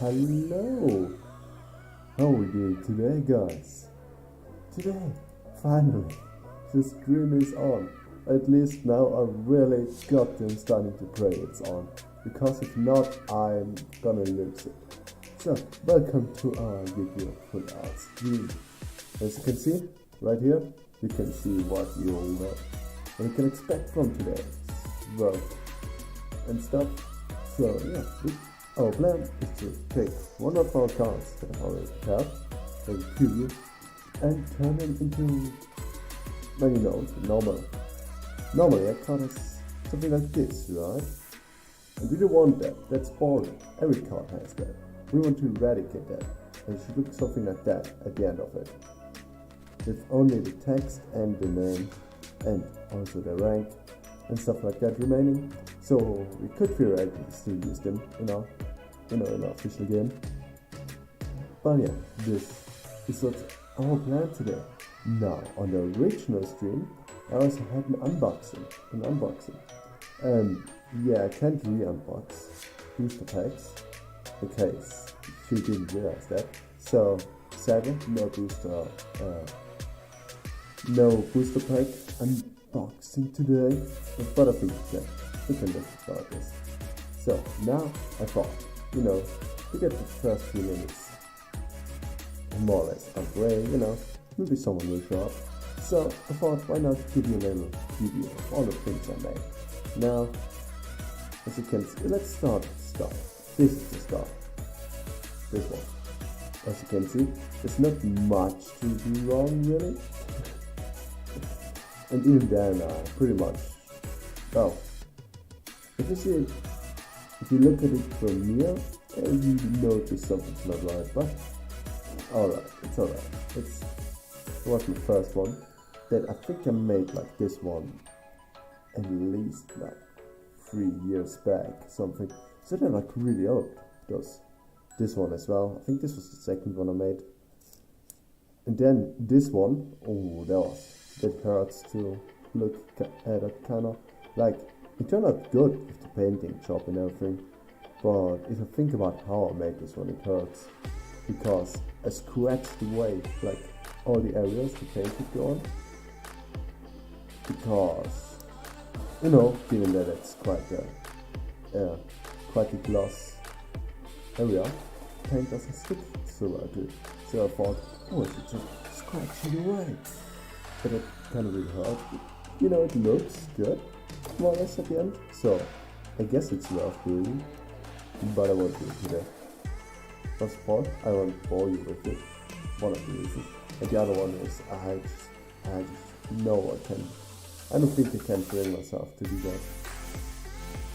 Hello! How are we doing today, guys? Today, finally, the stream is on. At least now I really got them starting to pray it's on. Because if not, I'm gonna lose it. So, welcome to our video full art stream. As you can see, right here, you can see what you can expect from today's work and stuff. So yeah, our plan is to take one of our cards that I already have, as a preview, and turn them into, well, you know, normal. Normally a card is something like this, right? And we don't want that. That's boring. Every card has that. We want to eradicate that. And it should look something like that at the end of it, with only the text and the name and also the rank and stuff like that remaining. So we could theoretically still use them in our official game. But yeah, this is what our plan today. Now on the original stream I also had an unboxing. Yeah, I can't re-unbox booster packs in case you didn't realize that. So sadly, no booster pack unboxing today, but I think we can live about this. So now I thought, to get the first few minutes more or less out of the way, maybe someone will show up. So I thought, why not give you a little preview of all the things I made. Now, as you can see, let's start with the start. This is the start. This one. As you can see, there's not much to do wrong really. And even then, pretty much, well, if you look at it from here, you notice something's not right, but it's alright. It was my first one that I think I made like this one at least like 3 years back, something. So they're like really old. This one as well. I think this was the second one I made. And then this one, that hurts to look at it, kind of like it turned out good with the painting job and everything, but if I think about how I made this one, it hurts because I scratched away like all the areas the paint could go on, because given that it's quite a gloss area, paint doesn't stick so well to it. So I thought, I should just scratch it away. But it kind of really hurt. It looks good, more or less at the end. So I guess it's worth doing, but I won't do it today. First of all, I won't bore you with it. One of the reasons. And the other one is I just know I don't think I can bring myself to do that.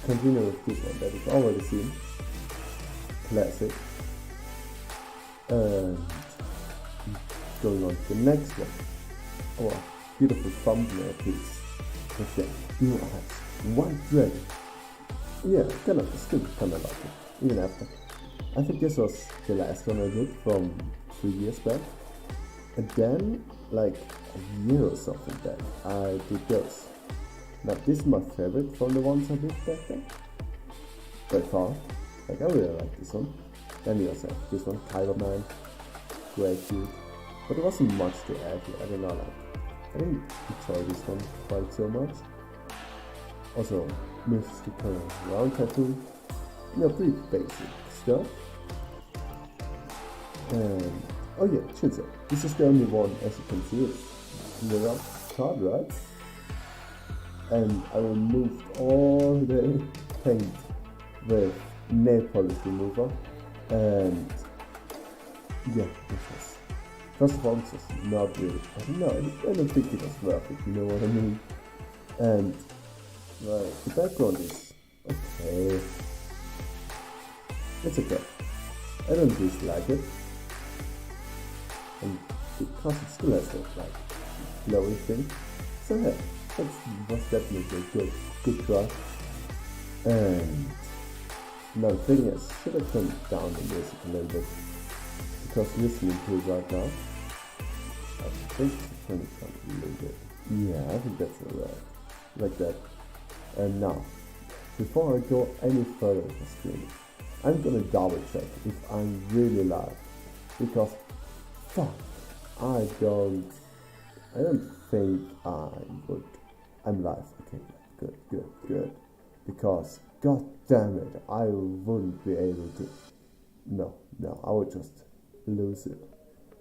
Continue with this one that is already seen. Classic. And going on to the next one. Our beautiful thumbnail piece. With the blue eyes. White dragon. Yeah, still kinda like it. Even after. I think this was the last one I did from 3 years back. And then, like a year or something back, I did this. Now this is my favorite from the ones I did back then. By far. Like I really like this one. Then we also have this one, Cyberman. Great dude. But there wasn't much to add here. I don't know, I didn't enjoy this one quite so much. Also, mystical round tattoo. Pretty basic stuff. And oh yeah, Shinzo. This is the only one, as you can see, it's in the round card, right? And I removed all the paint with nail polish remover. And yeah, this was, first of all, this was not really, I don't think it was worth it, you know what I mean? And the background is okay. It's okay. I don't dislike it. And because it still has that like glowy thing. So yeah, that was definitely a good try. And now the thing is, should I turn down the music a little bit? Because listening to it right now, I think I turn it down a little bit. Yeah, I think that's alright. Like that. And now, before I go any further with the stream, I'm gonna double check if I'm really live, because fuck, I don't think I would. I'm live. Okay, good. Because god damn it, I wouldn't be able to. No, I would just lose it.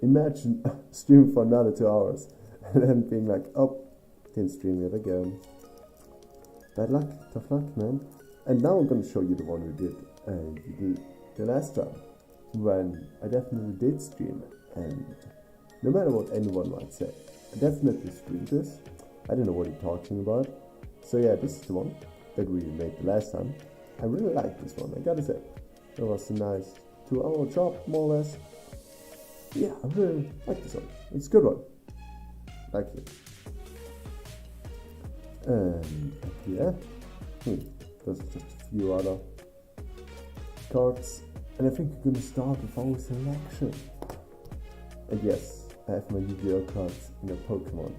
Imagine streaming for another 2 hours and then being like, oh, didn't stream it again. Bad luck, tough luck, man. And now I'm gonna show you the one we did the last time, when I definitely did stream it. And no matter what anyone might say, I definitely streamed this. I don't know what you're talking about. So yeah, this is the one that we made the last time. I really like this one, I gotta say. It was a nice 2-hour job, more or less. Yeah, I really like this one. It's a good one. Like it. And up here, there's just a few other cards. And I think we're gonna start with our selection. And yes, I have my Yu-Gi-Oh cards in a Pokemon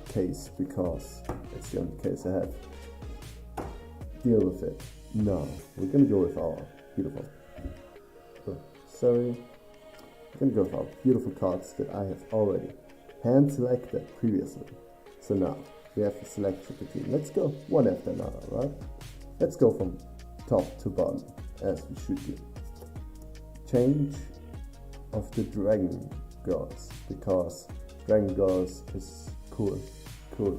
case, because it's the only case I have. Deal with it. No, we're gonna go with our beautiful. We're gonna go with our beautiful cards that I have already hand selected previously. So now we have a selection between. Let's go one after another, right? Let's go from top to bottom, as we should do. Change of the Dragon Girls, because Dragon Girls is cool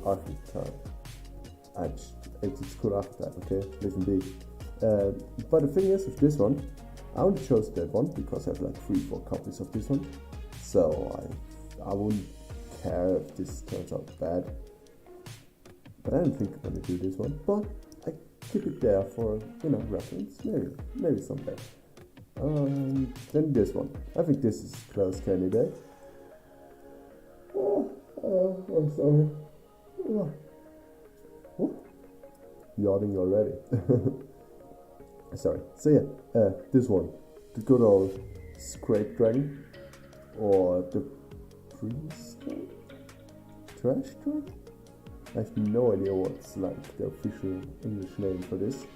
archetype. It's cool archetype, okay? Listen big. But the thing is, with this one, I only chose that one because I have like 3-4 copies of this one. So I wouldn't care if this turns out bad. But I don't think I'm gonna do this one. But I keep it there for, reference. Maybe someday. Then this one. I think this is a close candidate. I'm sorry. Yawning already. Sorry. So yeah, this one, the good old Scrape Dragon, or the Priest Dragon? Trash Dragon? I have no idea what's like the official English name for this,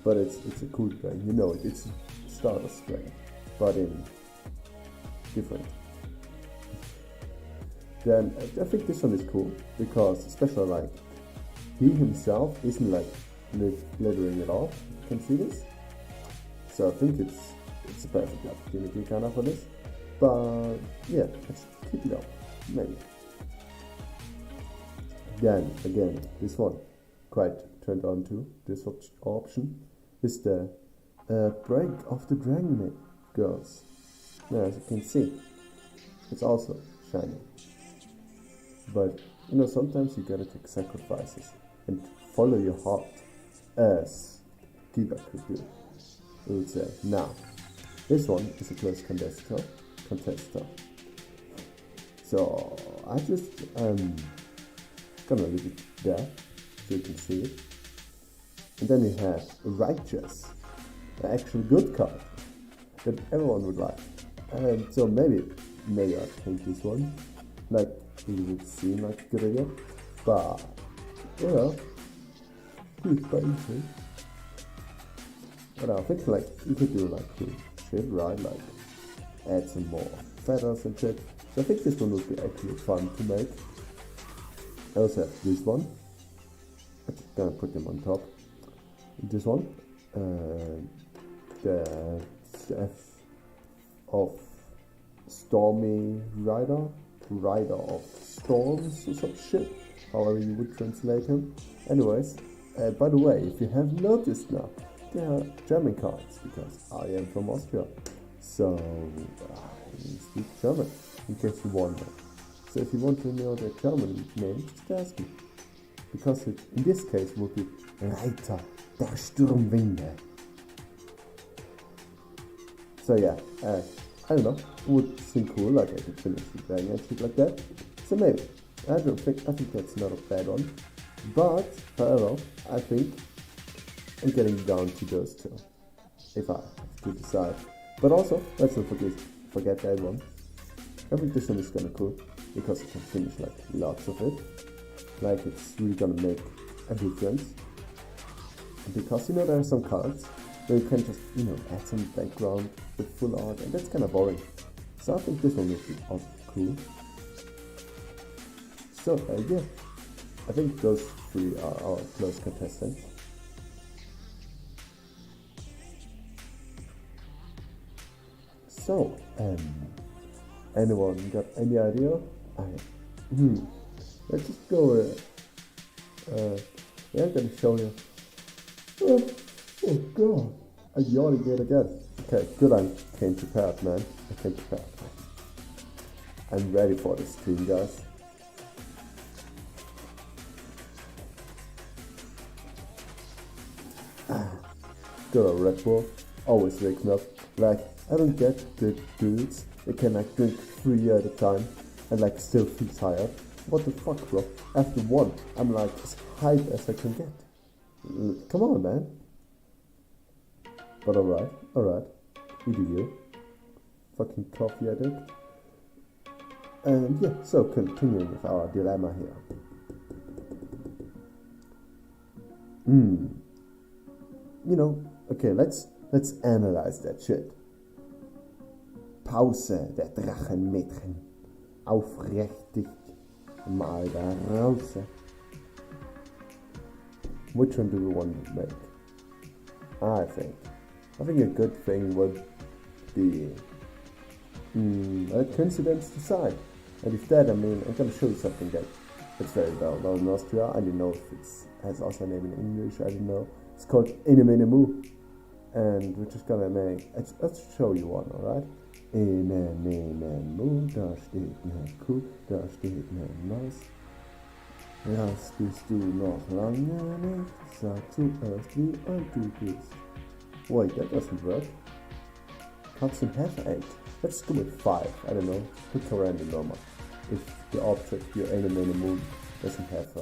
but it's a cool dragon. You know it. It's a Stardust Dragon, but in different. Then I think this one is cool because, especially like, he himself isn't like glittering at all. You can see this. So I think it's a perfect opportunity kind of for this. But yeah, let's keep it up, maybe. Then again, this one quite turned on to this option is the Break of the Dragon Girls. Now, as you can see, it's also shiny. But sometimes you gotta take sacrifices and follow your heart, as Kiba could do. I would say. Now, this one is a close contester. So I just gonna leave it there so you can see it. And then we have Righteous, an actual good card that everyone would like. And so maybe I take this one. Like, it would seem like a good idea, but it's basic. But I think like you could do like cool shit, right? Like add some more feathers and shit. So I think this one would be actually fun to make. I also have this one. I'm just gonna put them on top. This one, the F of Stormy Rider of Storms or some shit, however you would translate him. Anyways, by the way, if you have noticed now, they are German cards, because I am from Austria, so I speak German, in case you wonder. So if you want to know the German name, just ask me, because it, in this case, would be Reiter der Sturmwinde. So yeah, I don't know, would seem cool, like I could finish the dragon and shit like that. So maybe, I think that's not a bad one. But, however, I think I'm getting down to those two, if I have to decide. But also, let's not forget that one. I think this one is kinda cool, because you can finish like lots of it. Like, it's really gonna make a difference. And because there are some cards where you can just, add some background with full art, and that's kind of boring. So I think this one would be also cool. So yeah, I think those three are our close contestants. So, anyone got any idea? Let's just go. Yeah, I'm gonna show you. Oh god, I'm yawning yet again. Okay, good. I came prepared, man. I came prepared. I'm ready for this stream, guys. Got a Red Bull, always wakes me up. Like, I don't get the dudes that can like drink 3 at a time and like still feel tired. What the fuck, bro? After one, I'm like as hyped as I can get. Come on, man. But alright, we do you. Fucking coffee addict. And yeah, so continuing with our dilemma here. Okay, let's analyze that shit. Pause der Drachenmädchen. Aufrichtig mal da raus. Which one do we want to make? I think a good thing would be let coincidence decide. And with that, I'm gonna show you something that's very well known in Austria. I don't know if it has also a name in English. I don't know. It's called Iniminimu, and we're just gonna make. Let's show you one, alright? Iniminimu, da steht ne Kuh, da steht ne Maus. Das bist du noch lange nicht. Sag zuerst, wie alt du bist. Wait, that doesn't work. Comes in half 8. Let's go with 5. I don't know. Pick a random number. If the object your Iniminimu doesn't have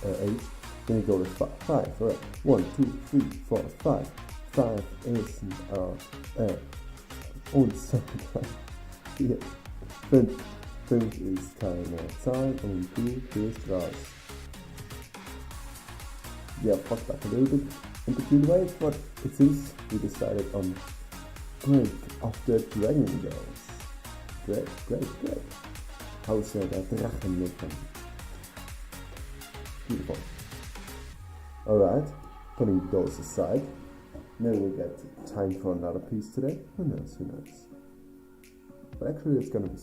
8. Then you go with 5, right? 1, 2, 3, 4, 5. 5 isn't und so weiter. 5 ist keine Zahl und du bist raus. Yeah, fucked up a little bit. And between the way, but it seems we decided on Break of the Dragon Girls. Great. How's that Drachenmädchen? Beautiful. Alright, putting those aside. Maybe we'll get time for another piece today. Who knows? But actually it's gonna be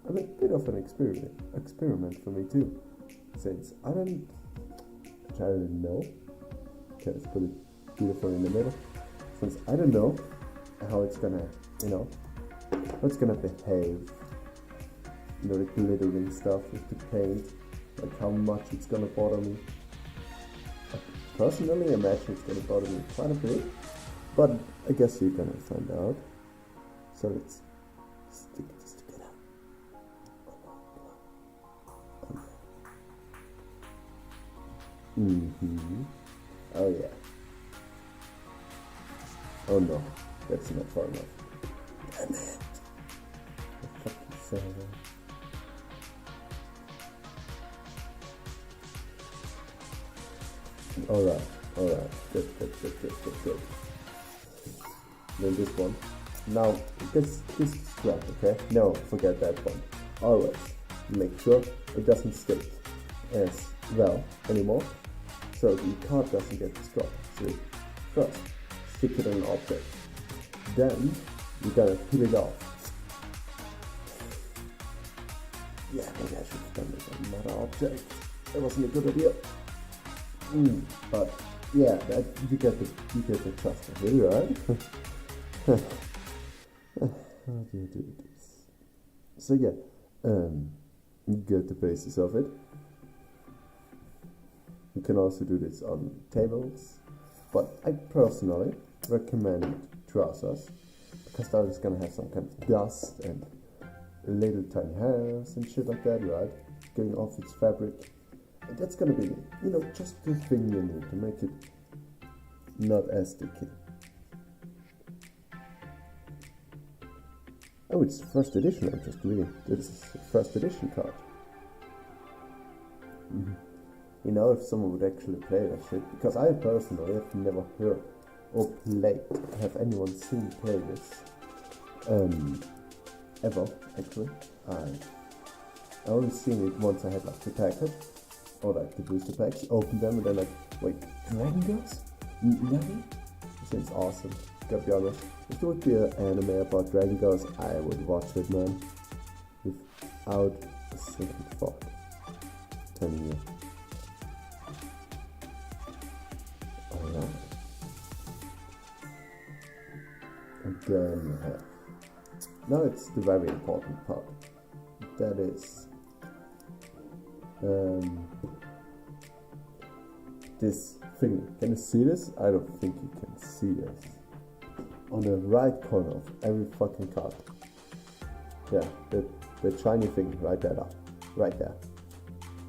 a bit of an experiment for me too. Since I don't know. Okay, let's put it beautifully in the middle. Since I don't know how it's gonna, how it's gonna behave. The glittering stuff with the paint, like how much it's gonna bother me. Personally, I imagine it's gonna bother me quite a bit, but I guess you're gonna find out. So let's stick this together. Oh yeah. Oh no, that's not far enough. Damn it. The fucking server. Alright. Good. Then this one. Now, this is scrap, okay? No, forget that one. Always make sure it doesn't stick as well anymore, so the card doesn't get destroyed. So first, stick it on an object. Then, you're gonna peel it off. Yeah, maybe I should have done this on another object. That wasn't a good idea. But yeah, that you get the trust of it, right? How do you do this? So yeah, you get the basis of it. You can also do this on tables, but I personally recommend trousers because that is gonna have some kind of dust and little tiny hairs and shit like that, right? Getting off its fabric. And that's gonna be, just the thing you need to make it not as sticky. Oh, it's first edition, I'm just reading. This is a first edition card. If someone would actually play that shit, because I personally have never heard or played. Have anyone seen play this? Ever, actually. I only seen it once. I had like the packet, or like the booster packs, opened them and then like, wait, Dragon Girls? Really? This seems awesome, gotta be honest. If there would be an anime about Dragon Girls, I would watch it, man. Without a second thought. Telling you. Alright. And then now it's the very important part. That is this thing. Can you see this? I don't think you can see this. On the right corner of every fucking card. Yeah, the shiny thing right there. Right there.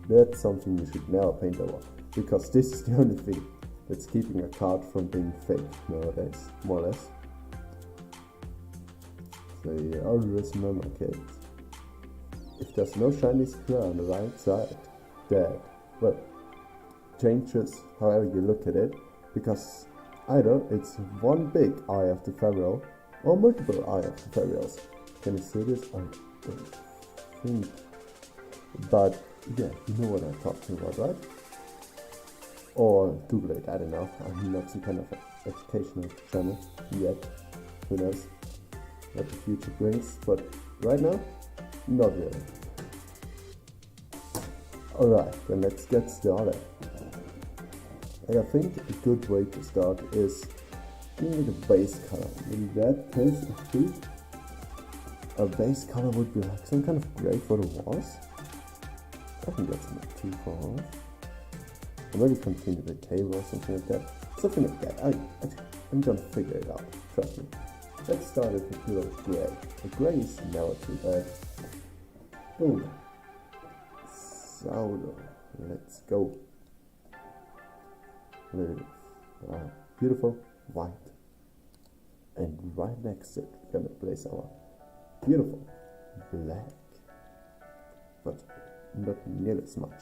That's something you should never paint over. Because this is the only thing that's keeping a card from being fake nowadays, more or less. So you always remember, kids. If there's no shiny square on the right side, that, well, changes however you look at it, because either it's one big eye of the Pharaoh or multiple eye of the Pharaohs. Can you see this? I don't think. But yeah, you know what I'm talking about, right? Or Google it, I don't know. I'm not some kind of educational channel yet. Who knows what the future brings, but right now, not really. Alright, then let's get started. And I think a good way to start is giving it a base color. In that case, I think a base color would be like some kind of gray for the walls. I think that's not too far off. Or maybe continue the table or something like that. Something like that. I'm gonna figure it out, trust me. Let's start with a little gray. The gray is never too bad. Boom. So, let's go. Beautiful white. And right next to it, we're gonna place our beautiful black. But not nearly as much.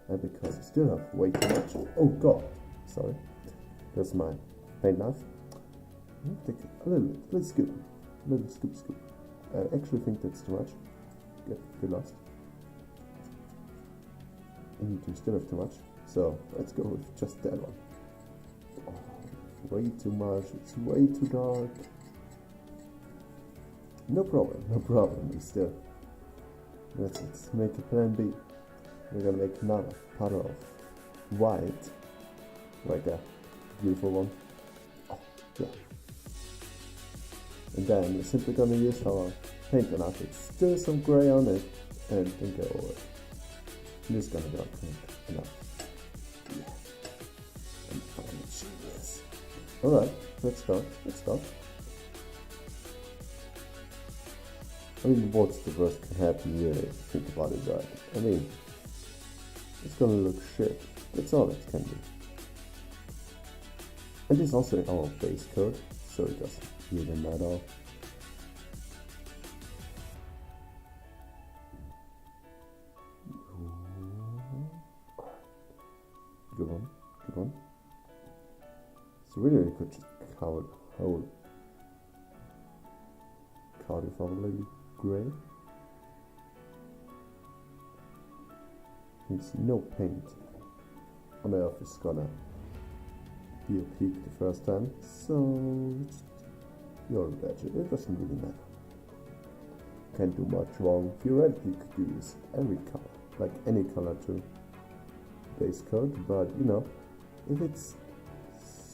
And because I still have way too much. Oh god, sorry. There's my paint knife. Take a little scoop. A little scoop. I actually think that's too much. Get lost. And you still have too much. So let's go with just that one. Oh, way too much. It's way too dark. No problem. We still. Let's make a plan B. We're gonna make another puddle of white. Right there. Beautiful one. Oh, yeah. And then we're simply gonna use our paint knife. It's still some gray on it and go over it. I'm just gonna go pink enough. Yeah. And I'm genius. Alright, let's start. I mean, what's the worst can happen really if you think about it right? I mean, it's gonna look shit. That's all it can be. And it's also in our base coat, so it doesn't really matter. Good one. So really we could just cover the whole card with our little grey. It's no paint on Earth is gonna be a peak the first time, so you're a gadget. It doesn't really matter. Can't do much wrong. Theoretically, you could use every color, like any color to base coat, but you know, if it's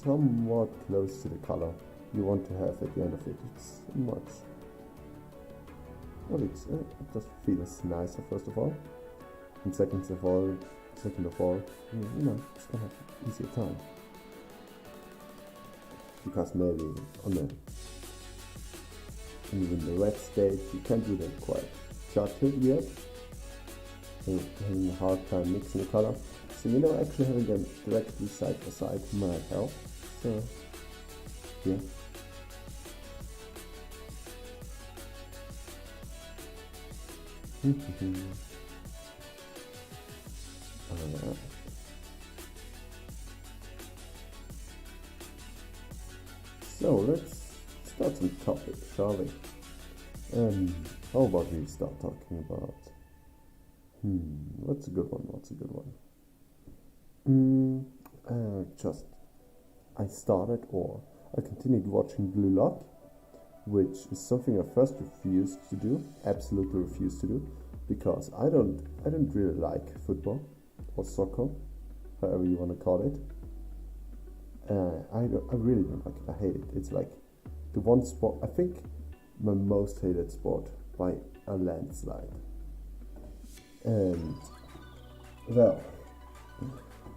somewhat close to the color you want to have at the end of it, it's much. Well, it just feels nicer first of all, and second of all, you know, it's gonna have an easier time. Because maybe on the even the red stage you can't do that quite charted yet. So having a hard time mixing the color. So you know, actually having them directly side by side might help. So yeah. So let's start some topics, shall we? How about we start talking about? What's a good one? I started or I continued watching Blue Lock, which is something I first refused to do, absolutely refused to do, because I don't really like football or soccer, however you want to call it. I really don't like it. I hate it. It's like the one sport, I think my most hated sport by a landslide. And well,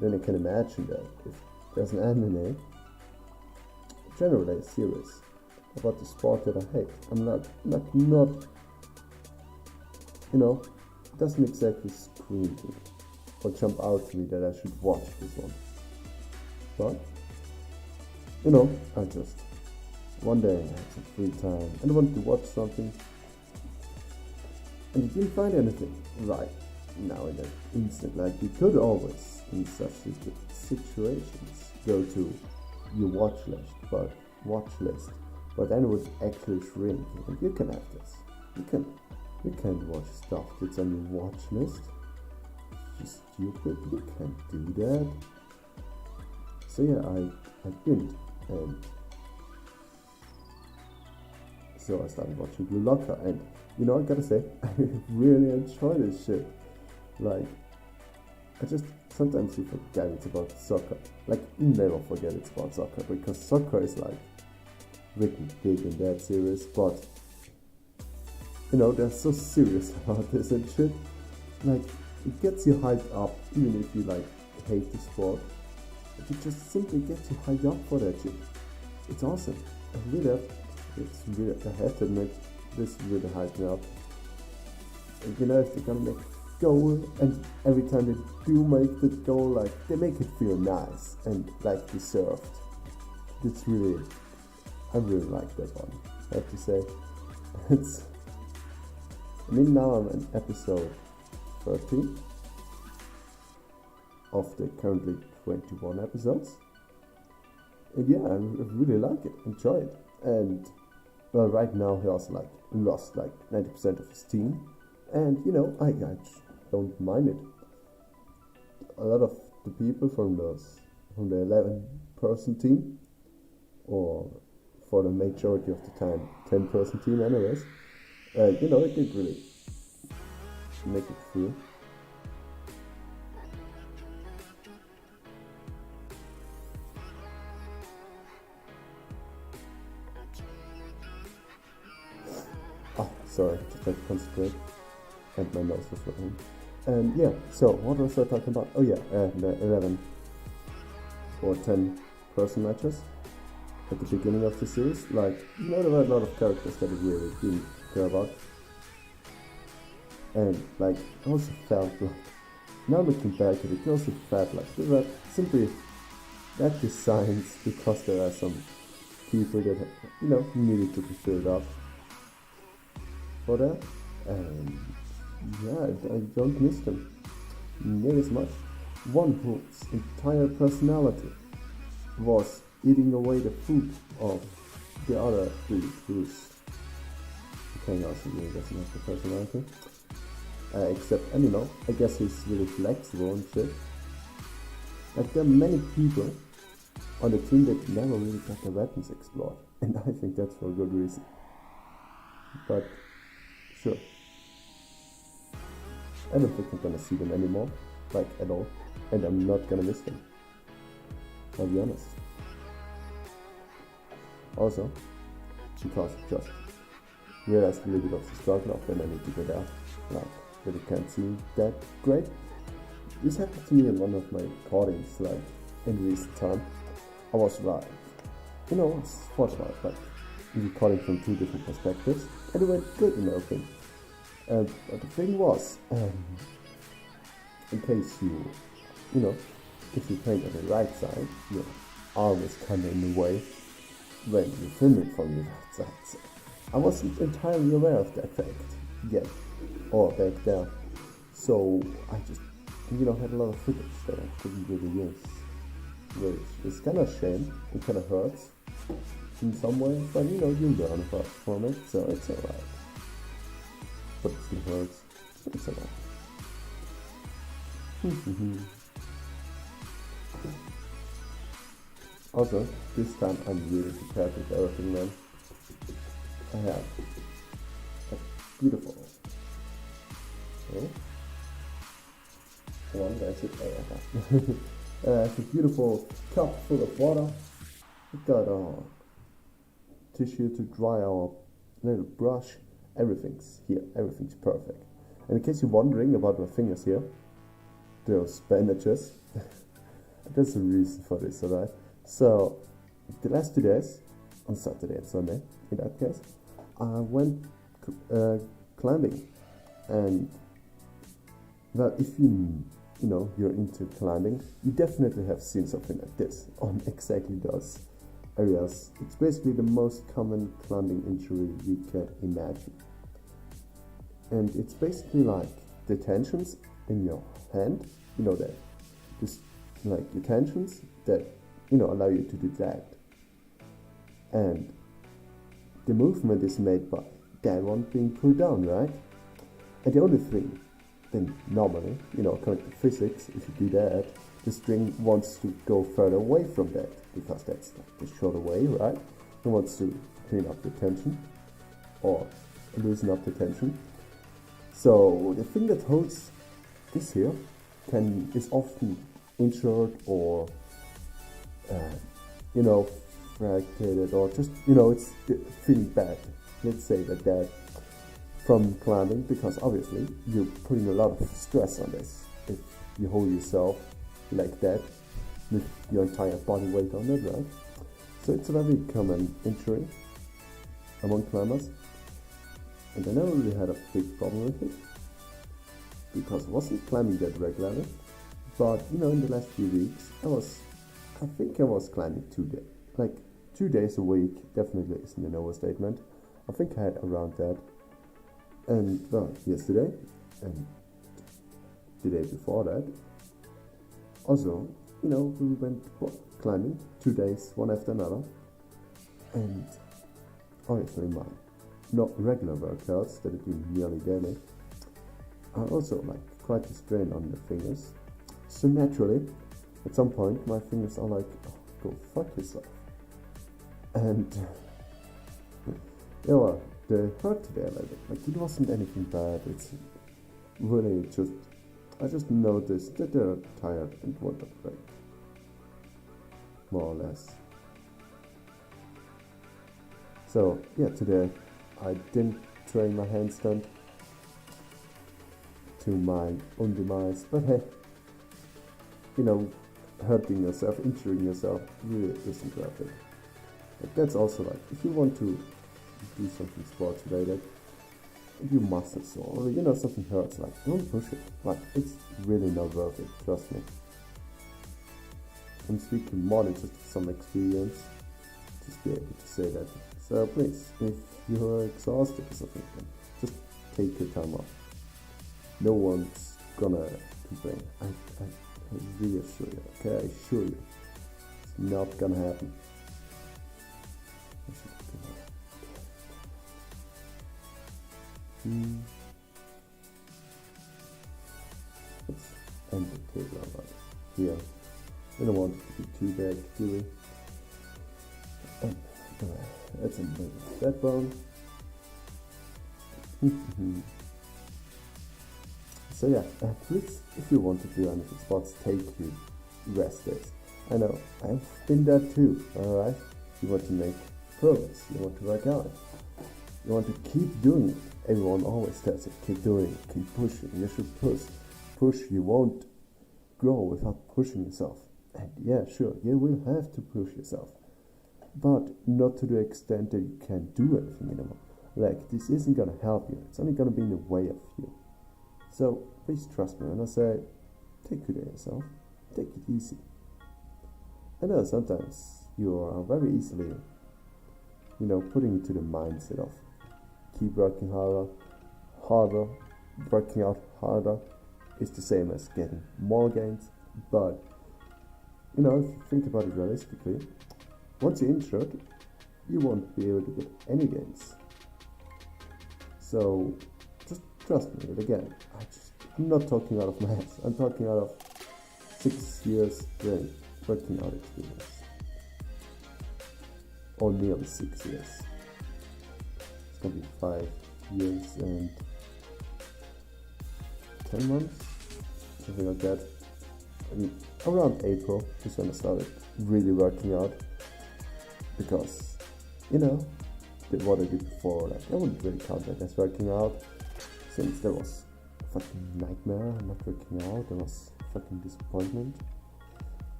then I can imagine that if there's an anime, generally a series about the sport that I hate, I'm not it doesn't exactly scream to me or jump out to me that I should watch this one. But I just one day I had some free time and I wanted to watch something, and you didn't find anything right now in that instant. Like you could always, in such situations, go to your watch list, but then it would actually shrink. And you can have this. You can watch stuff that's on your watch list. You're stupid. You can't do that. So yeah, I didn't, and so I started watching Blue Locker, and I gotta say, I really enjoy this shit. Like, I just sometimes you forget it's about soccer. Like, you never forget it's about soccer, because soccer is like really big in that series, but they're so serious about this and shit. Like, it gets you hyped up, even if you like hate the sport. It just simply gets you hyped up for that shit. It's awesome. I have to admit, this really hyped me up. And if they're gonna make a goal, and every time they do make the goal, like, they make it feel nice and like deserved. I really like that one, I have to say. Now I'm in episode 13 of the currently 21 episodes. And yeah, I really like it, enjoy it. And well, right now he also lost 90% of his team. And I don't mind it. A lot of the people from the 11-person team, or for the majority of the time 10-person team anyways, it did really make it through. Sorry, just had to concentrate, and my nose was running. And yeah, so what was I talking about? Oh yeah, the 11 or 10-person matches at the beginning of the series. Like, there were a lot of characters that I really didn't care about. And like, I also felt like, now looking back at it, I also felt like they were simply bad designs, because there are some people that, needed to be filled up for that. And yeah, I don't miss them near as much. One whose entire personality was eating away the food of the other dude, who's also really doesn't have the personality. Except, I guess he's really flexible and shit. Like, there are many people on the team that never really got their weapons explored, and I think that's for a good reason. But sure, I don't think I'm gonna see them anymore, like, at all, and I'm not gonna miss them, I'll be honest. Also, because I just realized a little bit of the struggle of when I need to get out, like, that it can't seem that great. This happened to me in one of my recordings, like, in recent time. I was like, I thought about, like, recording from two different perspectives, and it went good in my opinion. But the thing was, in case if you paint on the right side, you're always kind of in the way when you film it from the right side. So I wasn't entirely aware of that fact yet, or back there. So I just, had a lot of footage that I couldn't really use, which is kind of a shame. It kind of hurts, in some way, but you learn from it, so it's alright. But it still hurts, but it's alright. Also, this time I'm really prepared with everything, man. I have a beautiful one, that's it. It's a beautiful cup full of water. We've got our tissue to dry our little brush. Everything's here, everything's perfect. And in case you're wondering about my fingers here, those bandages, there's a reason for this, alright? So, the last 2 days, on Saturday and Sunday, in that case, I went climbing. And, well, if you're into climbing, you definitely have seen something like this on exactly those areas. It's basically the most common climbing injury you can imagine. And it's basically like the tensions in your hand, that, just like the tensions that, allow you to do that. And the movement is made by that one being pulled down, right? And the only thing, then normally, according to physics, if you do that, the string wants to go further away from that, because that's like the shorter way, right? It wants to clean up the tension, or loosen up the tension. So the thing that holds this here is often injured or fractured, or just it's feeling bad, let's say that from climbing, because obviously you're putting a lot of stress on this if you hold yourself like that with your entire body weight on it, right? So it's a very common injury among climbers, and I never really had a big problem with it because I wasn't climbing that regularly. But in the last few weeks, I think I was climbing 2 days a week. Definitely isn't an overstatement. I think I had around that. And yesterday and the day before that, also, we went climbing 2 days, one after another. And obviously my not regular workouts that I do nearly daily are also quite a strain on the fingers. So naturally, at some point, my fingers are like, oh, go fuck yourself. And they hurt today a little bit. It wasn't anything bad. It's really I just noticed that they're tired and want a break. More or less. So, today I didn't train my handstand to my own demise, but hey, hurting yourself, injuring yourself really isn't worth it. That's also if you want to do something sports related, if you muscle sore, or something hurts, don't push it. It's really not worth it, trust me. I'm speaking more than just some experience, just be able to say that. So please, if you're exhausted or something, just take your time off. No one's gonna complain. I reassure you, okay? I assure you, it's not gonna happen. Let's end the table right here. We don't want it to be too big, do we? That's a little step bone. So please, if you want to do anything sports, take your rest days. I know, I've been there too, alright? You want to make progress, you want to work out, you want to keep doing it. Everyone always tells you, keep doing it, keep pushing, you should push, you won't grow without pushing yourself. And sure, you will have to push yourself, but not to the extent that you can't do anything anymore. This isn't gonna help you, it's only gonna be in the way of you. So please trust me when I say, take good care of yourself, take it easy. I know sometimes you are very easily, putting into the mindset of keep working harder, working out harder is the same as getting more gains. But, if you think about it realistically, once you're injured, you won't be able to get any gains. So just trust me. And again, I'm not talking out of my ass. I'm talking out of 6 years straight working out experience. Or nearly 6 years. It's gonna be 5 years and 10 months, something like that. I mean, around April is when I started really working out, because, what I did before, like, I wouldn't really count that as working out, since there was a fucking nightmare not working out. There was fucking disappointment.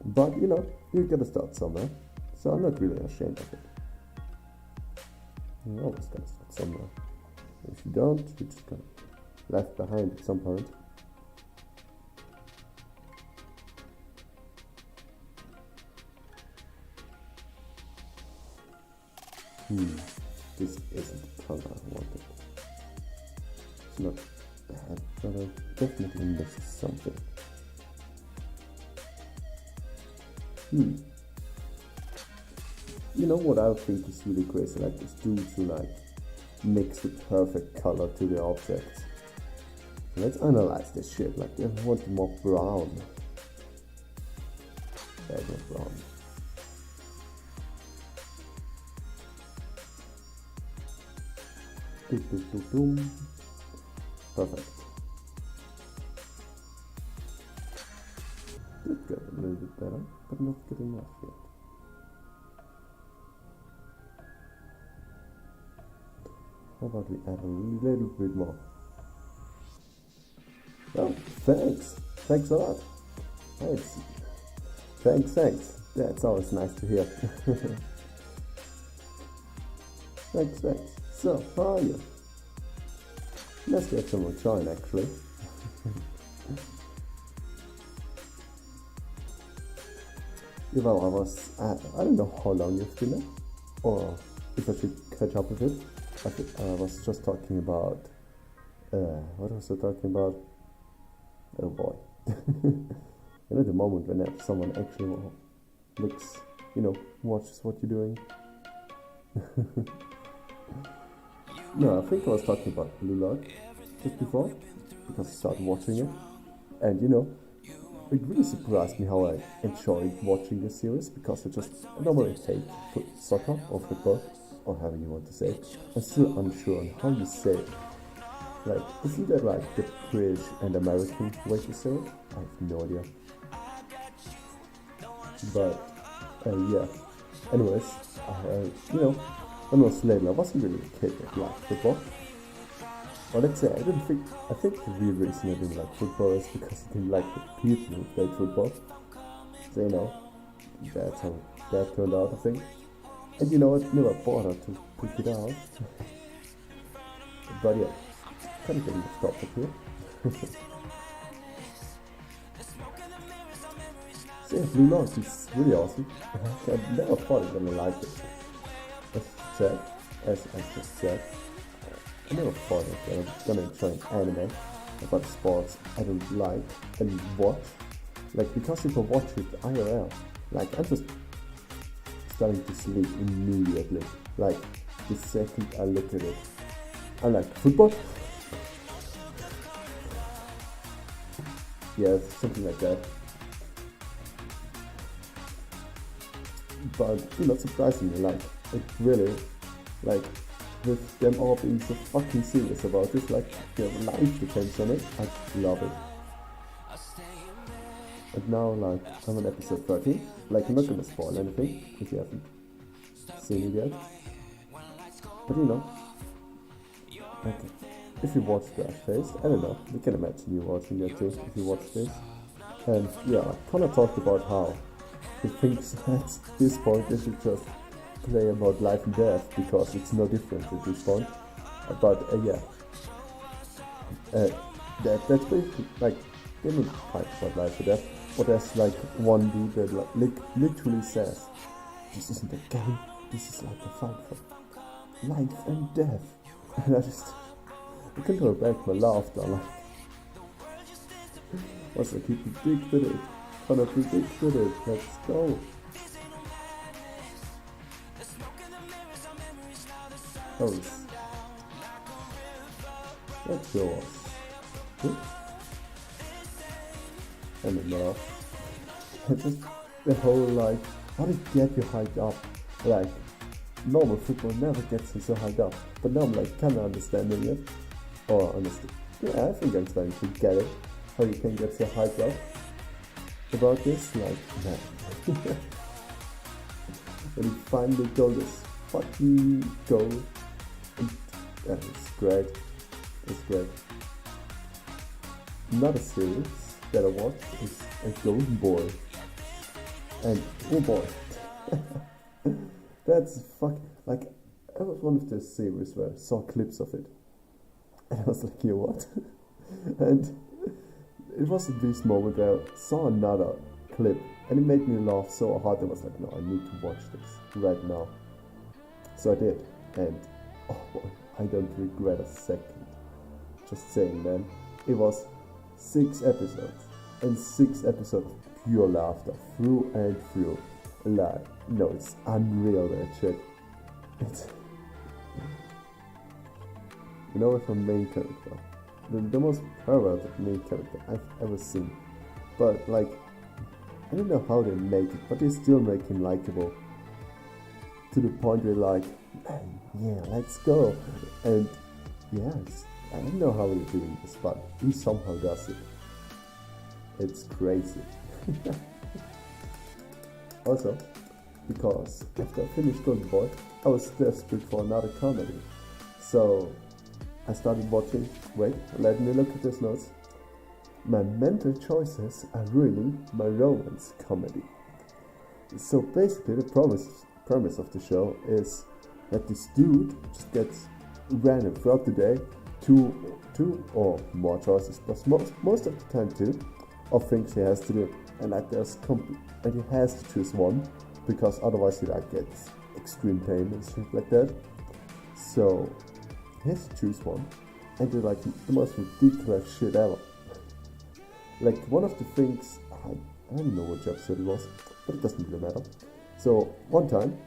But, you gotta start somewhere, so I'm not really ashamed of it. You always gotta start somewhere. If you don't, you're just gonna be left behind at some point. This isn't the color I wanted. It's not bad, but I definitely missed something. You know what I think is really crazy? Like this dude who mix the perfect color to the object. Let's analyze this shit. Like, they want more brown. There's no brown. Perfect. Did get a little bit better, but not good enough yet. How about we add a little bit more? Oh, thanks. Thanks a lot. Thanks. That's always nice to hear. Thanks. So, how are you? Let's get someone join, actually. Well, I don't know how long you've been there, or if I should catch up with it. I was just talking about, what was I talking about? Oh boy. The moment when someone actually looks, watches what you're doing. No, I think I was talking about Blue Lock just before, because I started watching it, and it really surprised me how I enjoyed watching this series, because I normally hate soccer or football, or however you want to say it. I'm still unsure on how you say it. Like, isn't that like the British and American way to say it? I have no idea. But, yeah. Anyways, when I was little, I wasn't really a kid that liked football. Or let's say, I think the real reason I didn't like football is because I didn't like the people who played football. So, that's how that turned out, I think. And I never bothered to pick it out. But yeah, kind of getting stopped up here. So yeah, Blue Lock is really awesome. I never thought I was gonna like it. As I just said, I never thought that I was gonna enjoy an anime about sports I don't like and watch. Like, because if I watch it IRL, like, I'm just starting to sleep immediately. Like, the second I look at it, I'm like, football? Yeah, something like that. But, surprisingly, like, it really, like, with them all being so fucking serious about this, like, their life depends on it, I love it. And now, like, I'm on episode 13. Like, I'm not gonna spoil anything if you haven't seen it yet. But like, if you watch Crash Face, I don't know, you can imagine you watching that too if you watch this. And yeah, I kinda talked about how he thinks at this point they should just play about life and death, because it's no different at this point. But yeah, that's basically, like, they don't fight about life and death. But there's like one dude that literally says, this isn't a game, this is like a fight for life and death. And I can't go back my laughter, like, what's like, he predicted it, Connor predicted it, let's go. was that show was good. And enough. Just the whole like how to get you hyped up. Like normal football never gets me so hyped up. But now I'm like kinda understanding it. Or understand. Yeah, I think I'm starting to get it. How you can get so hyped up about this, like man. When you finally go this fucking goal, it's great. It's great. Another series that I watched is a Golden Boy, and oh boy, that's like it was one of the series where I saw clips of it, and I was like, you know what? And it was at this moment where I saw another clip and it made me laugh so hard I was like, no, I need to watch this right now. So I did, and oh boy, I don't regret a second. Just saying, man, it was 6 episodes and 6 episodes of pure laughter through and through. Like, no, it's unreal that shit. It's with a main character. The most perverted main character I've ever seen. But like, I don't know how they make it, but they still make him likable. To the point where like, man, yeah, let's go. And yes, I don't know how they're doing this, but he somehow does it. It's crazy. Also, because after I finished Golden Boy, I was desperate for another comedy. So I started watching, let me look at these notes. My mental choices are ruining my romance comedy. So basically the premise of the show is that this dude just gets random throughout the day two or more choices, but most of the time 2 of things he has to do, and like and he has to choose one because otherwise he like gets extreme pain and shit like that. So he has to choose one and do like the most ridiculous shit ever. Like one of the things, I don't know which episode it was, but it doesn't really matter. So one time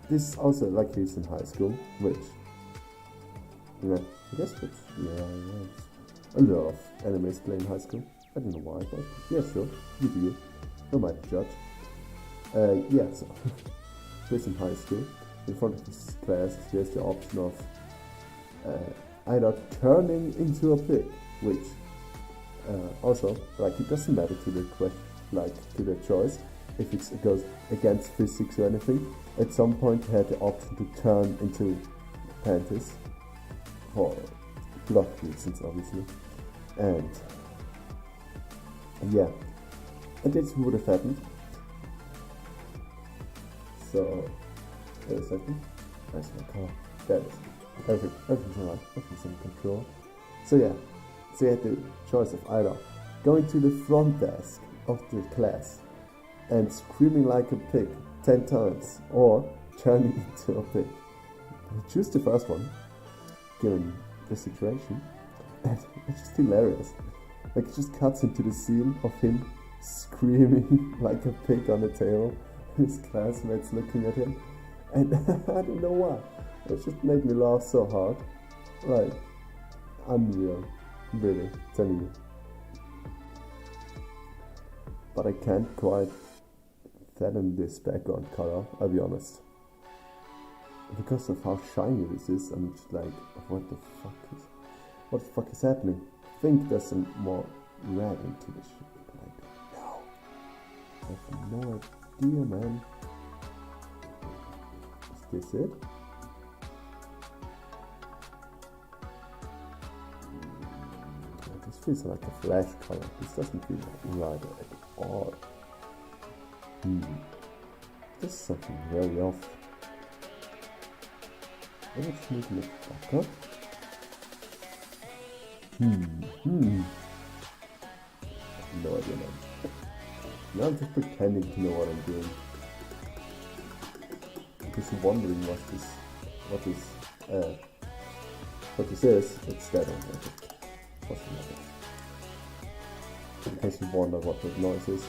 this also like he's in high school, which I guess a lot of animes play in high school. I don't know why, but yeah, sure, you do. No might judge. So he's in high school. In front of his class, he has the option of either turning into a pig, which also like it doesn't matter to the question, like to the choice if it goes against physics or anything. At some point, he had the option to turn into panties for plot reasons, obviously, and yeah, and this would have happened. So, wait a second. Where's my car? There it is. Everything's alright. Everything's in control. So yeah, so you had the choice of either going to the front desk of the class and screaming like a pig 10 times, or turning into a pig. Choose the first one, given the situation, and it's just hilarious. Like it just cuts into the scene of him screaming like a pig on the table, his classmates looking at him, and I don't know why. It just made me laugh so hard. Like, unreal. Really, telling you. But I can't quite fathom this background color, I'll be honest. Because of how shiny this is, I'm just like, what the fuck is happening? I think there's some more red into this shit, but I don't know. I have no idea, man. Is this it? This feels like a flash color. This doesn't feel like right at all. There's something very off. Maybe it's making it darker. No idea, man. Now I'm just pretending to know what I'm doing. Because you're wondering what this is, it's that on it. What's the matter? In case you wonder what that noise is.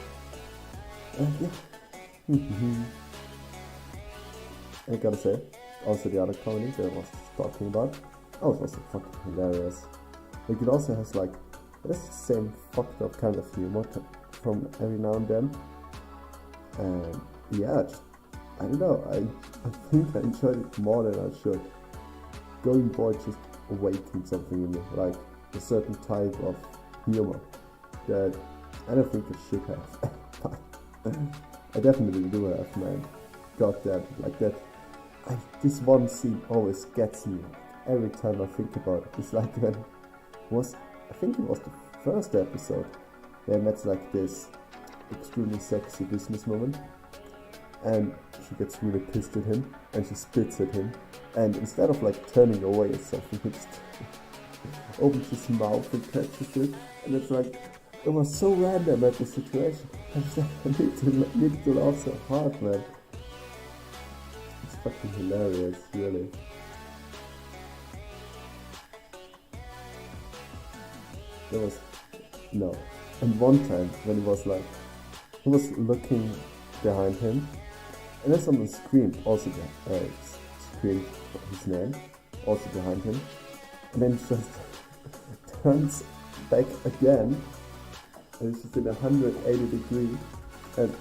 Yeah. I gotta say, also the other comedy that I was talking about. Oh, it was fucking hilarious. Like it also has like the same fucked up kind of humor from every now and then. And yeah, I don't know. I think I enjoyed it more than I should. Going Boy just awakened something in me, like a certain type of humor that I don't think it should have. But I definitely do have, man. God damn, like that. This one scene always gets me. Every time I think about it, it's like when I think it was the first episode, they met like this extremely sexy businesswoman, and she gets really pissed at him, and she spits at him, and instead of like turning away or something, he just opens his mouth and catches it, and it's like, it was so random at the situation. I just I need to laugh so hard, man. It's fucking hilarious, really. And one time when he was looking behind him, and then someone screamed screamed his name, also behind him, and then he just turns back again, and it's just in 180 degrees, and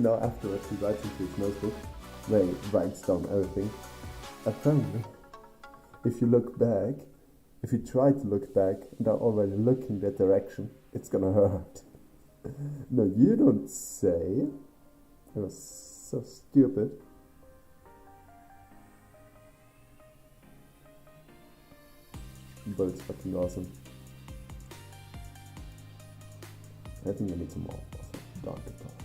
afterwards he writes into his notebook where he writes down everything. Apparently, if you try to look back and are already looking that direction, it's gonna hurt. No, you don't say. It was so stupid. But it's fucking awesome. I think I need some more of darker color.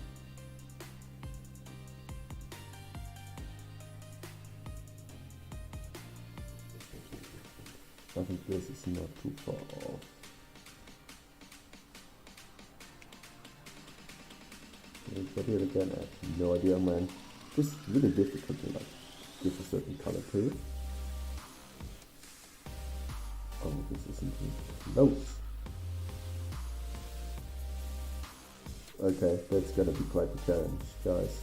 I think this is not too far off. But here again, I have no idea, man. This is really difficult to give a certain color to it. Oh, this isn't even close. Okay, that's gonna be quite a challenge, guys.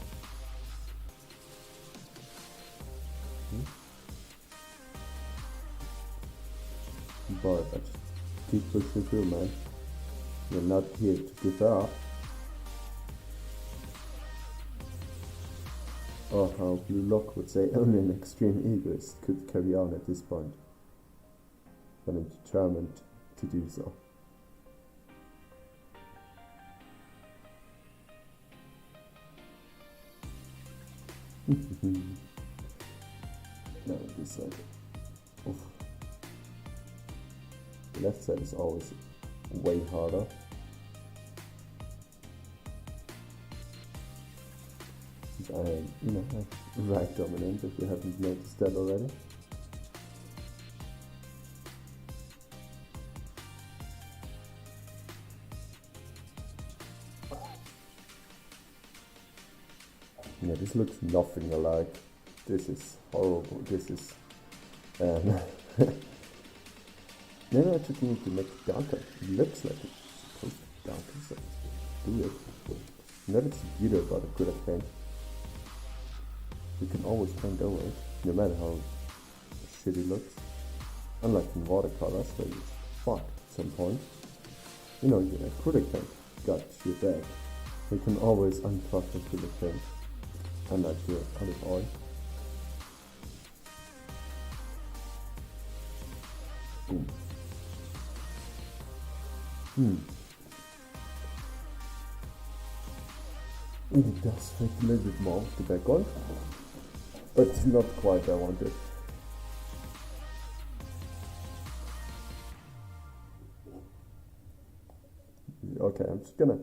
But I just keep pushing through, man. We're not here to give up. Or how Blue Lock would say, only an extreme egoist could carry on at this point. But I'm determined to do so. Now this side. Oof. The left side is always way harder. I'm, right dominant, if you haven't noticed that already. Yeah, this looks nothing alike. This is horrible. This is maybe I just need to make it darker. It looks like it's supposed to be darker, so do it. Never it's the beauty about a good paint. You can always paint over it, no matter how shitty it looks. Unlike in watercolors, where you fuck at some point. Your acrylic paint got your back. You can always unfuck acrylic paint. Unlike your olive oil. It does take a little bit more of the background, but it's not quite I wanted. Okay, I'm just gonna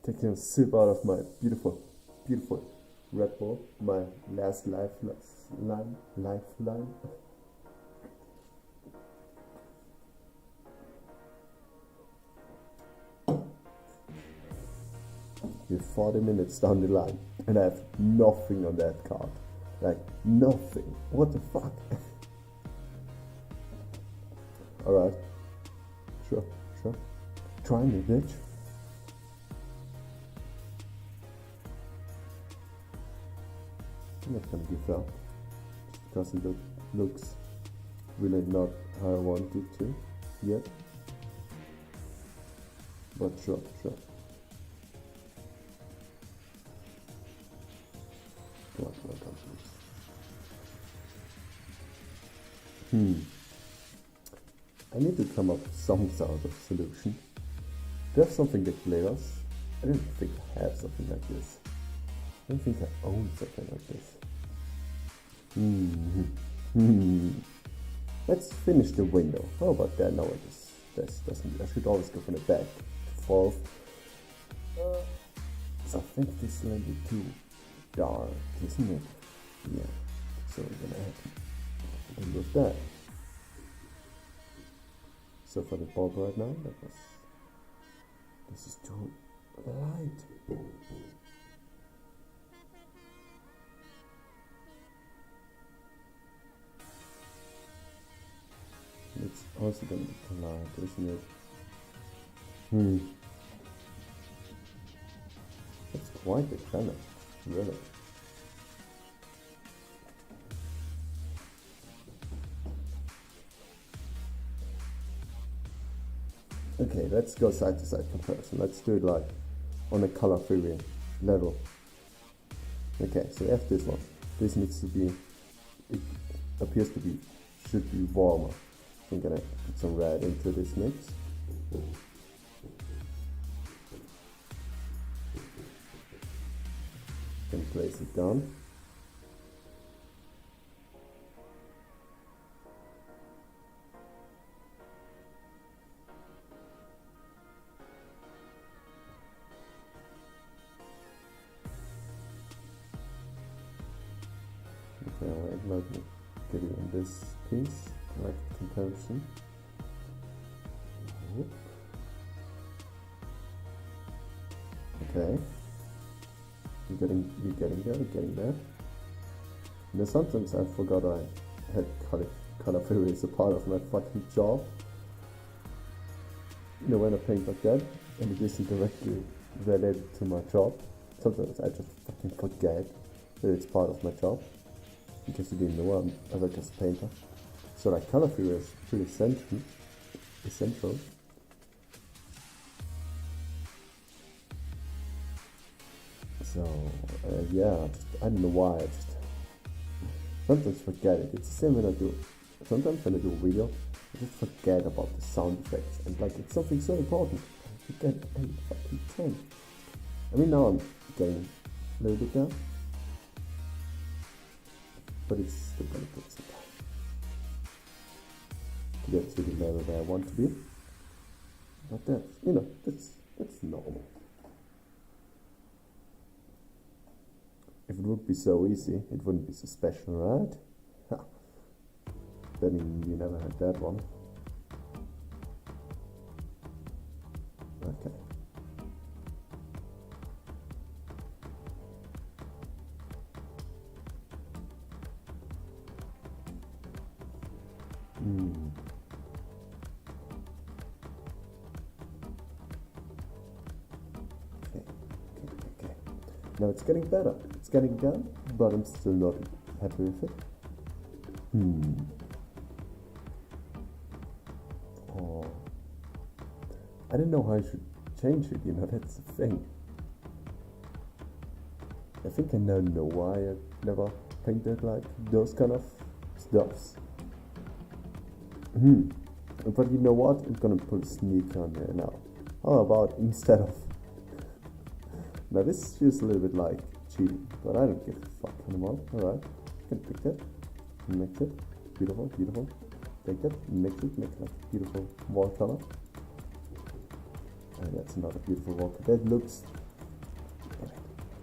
take a sip out of my beautiful Red Bull, my last lifeline. We're 40 minutes down the line, and I have nothing on that card. Like, nothing. What the fuck? Alright. Sure. Try me, bitch. I'm not gonna give up. Just because it looks really not how I want it to yet. But sure. Come on. I need to come up with some sort of solution. Do I have something that glitters? I don't think I have something like this. I don't think I own something like this. Let's finish the window. How about that? No, this doesn't. I should always go from the back to forth. So I think this is a little bit too dark, isn't it? Yeah. So we're gonna have to remove that. So for the bulb right now, this is too light. It's also going to be too light, isn't it? It's quite a challenge, really. Okay, let's go side to side comparison. Let's do it like on a color theory level. Okay, so after this one, this needs to be, it appears to be, should be warmer. I'm gonna put some red into this mix. Then place it down. Okay, I'd like to get it in this piece, like comparison. Okay. You're getting there. And sometimes I forgot I had color theory as a part of my fucking job. You know, when I paint like that, and it isn't directly related to my job, sometimes I just fucking forget that it's part of my job. Because you didn't know I'm a just painter. So like color theory is pretty essential. So yeah, I don't know why, I just sometimes forget it. It's the same when I do, sometimes when I do a video, I just forget about the sound effects, and like it's something so important, I forget every fucking time. I mean, now I'm getting a little bit there, but it's still gonna take some time to get to the level where I want to be. But that's, you know, that's normal. If it would be so easy, it wouldn't be so special, right? Ha. Betting you never had that one. Okay. Okay. Now it's getting better. It's getting done, but I'm still not happy with it. Oh, I don't know how I should change it, you know, that's the thing. I think I now know why I never painted like those kind of stuffs. But you know what? I'm gonna put a sneak on there now. How about instead of... Now this feels a little bit like cheating, but I don't give a fuck anymore. Alright, you can pick that, mix it, beautiful. Take that, mix it, make it like a beautiful watercolor. And that's another beautiful watercolor. That looks...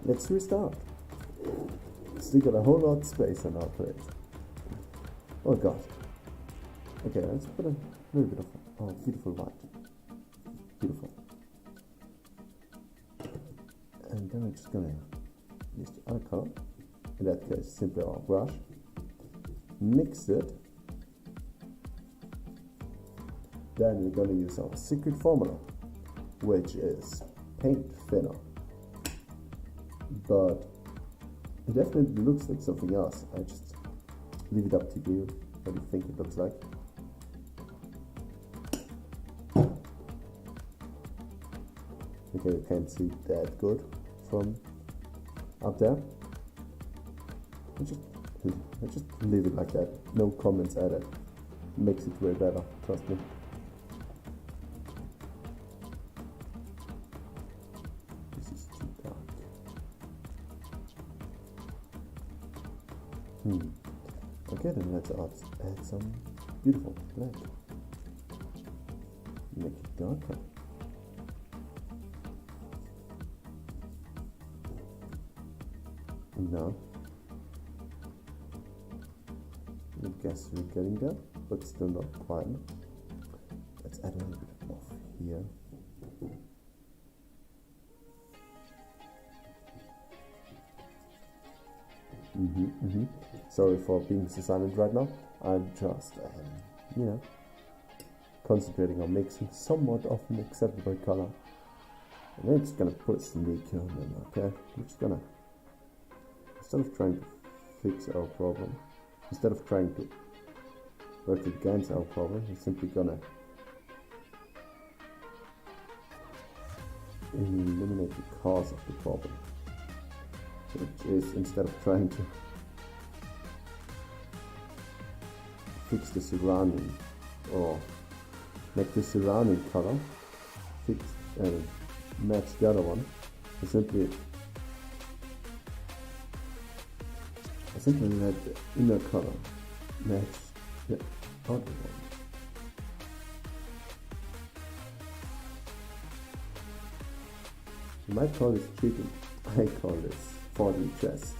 Let's restart. Still got a whole lot of space on our plate. Oh god. Okay, let's put a little bit of beautiful white. Beautiful. And then we're just gonna use the other color. In that case, simply our brush. Mix it. Then we're gonna use our secret formula, which is paint thinner. But it definitely looks like something else. I just leave it up to you. What do you think it looks like? Okay, you can't see that good from up there. I just leave it like that. No comments added. Makes it way better, trust me. This is too dark. Okay, then let's add some beautiful black. Make it darker. Now, I guess we're getting there, but still not quite. Let's add a little bit of here. Sorry for being so silent right now. I'm just, concentrating on mixing somewhat of an acceptable color. And then it's gonna put some leak on them, okay? We're just gonna, instead of trying to fix our problem, instead of trying to work against our problem, we're simply gonna eliminate the cause of the problem. Which is, instead of trying to fix the surrounding or make the surrounding color match the other one, I simply let the inner color match the outer one. You might call this cheating. I call this 4D chess.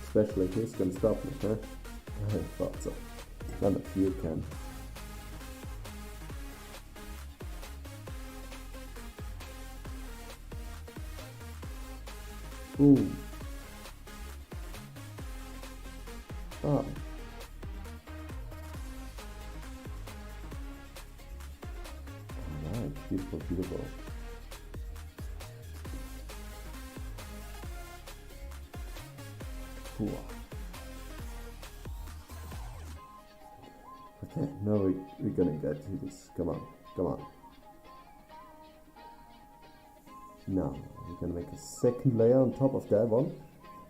Especially who's gonna stop me, huh? I thought so. None of you can. Boom. Ah. Alright, beautiful, beautiful. Okay, now we're gonna get to this. Come on, come on. Now we're gonna make a second layer on top of that one,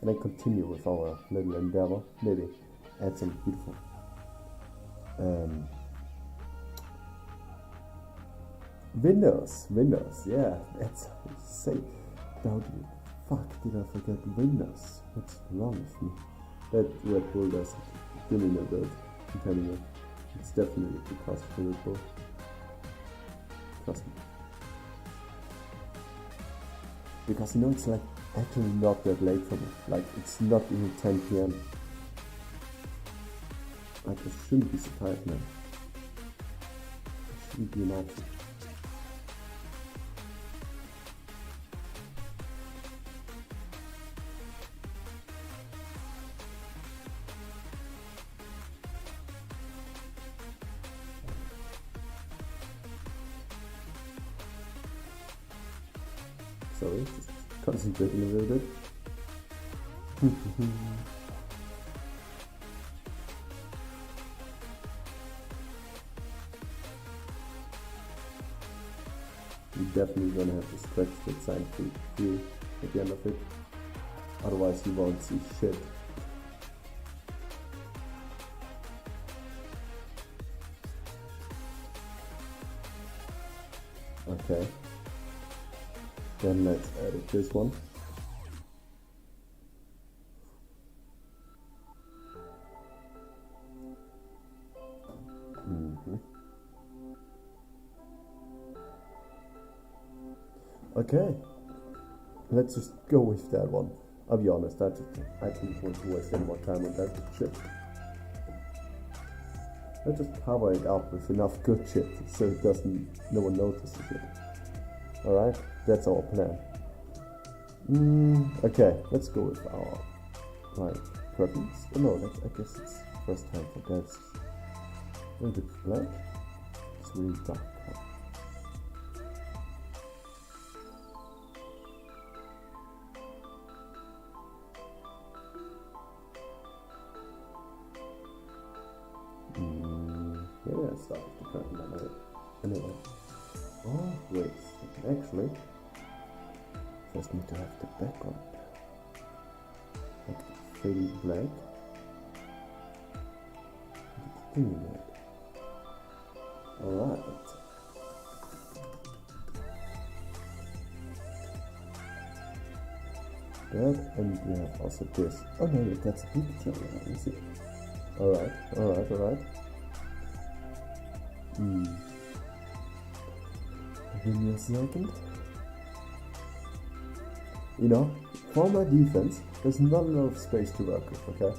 and then continue with our little endeavor. Maybe add some beautiful windows. Yeah, that's say about you. Fuck, did I forget windows? What's wrong with me? That Red Bull does do me no good. I'm telling you, it's definitely because of the Red Bull. Trust me. Because it's like actually not that late for me. Like it's not even 10 PM. Like I shouldn't be so tired, man. I shouldn't be an action. Sorry, just concentrating a little bit. You're definitely gonna have to stretch that side free at the end of it. Otherwise you won't see shit. Okay. Then let's edit this one. Okay, let's just go with that one. I'll be honest, I didn't want to waste any more time on that shit. Let's just cover it up with enough good shit so no one notices it. Alright, that's our plan. Okay, let's go with our curtains. Oh no, I guess it's first time for that. A little bit black. It's really dark. Anyway. Oh, wait. Actually, just need to have the background. Like fading black. Doing that. Alright. That, and we have also this. Oh no, that's a picture. You see. Alright. Give me a second. You know, for my defense, there's not a lot of space to work with, okay?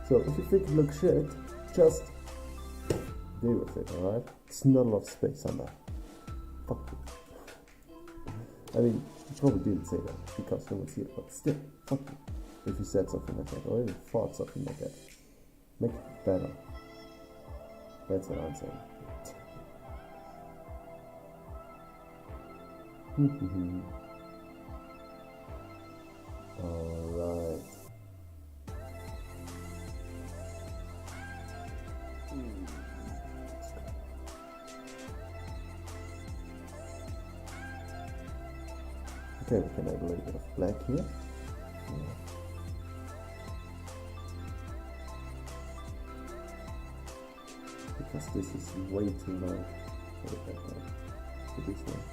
So if you think it looks shit, just deal with it, alright? It's not a lot of space on that. Fuck you. I mean, you probably didn't say that because no one's here, but still, fuck you. If you said something like that, or even thought something like that, make it better. That's what I'm saying. Alright. Okay, we can add a little bit of black here. Yeah. Because this is way too light for the background. For this one.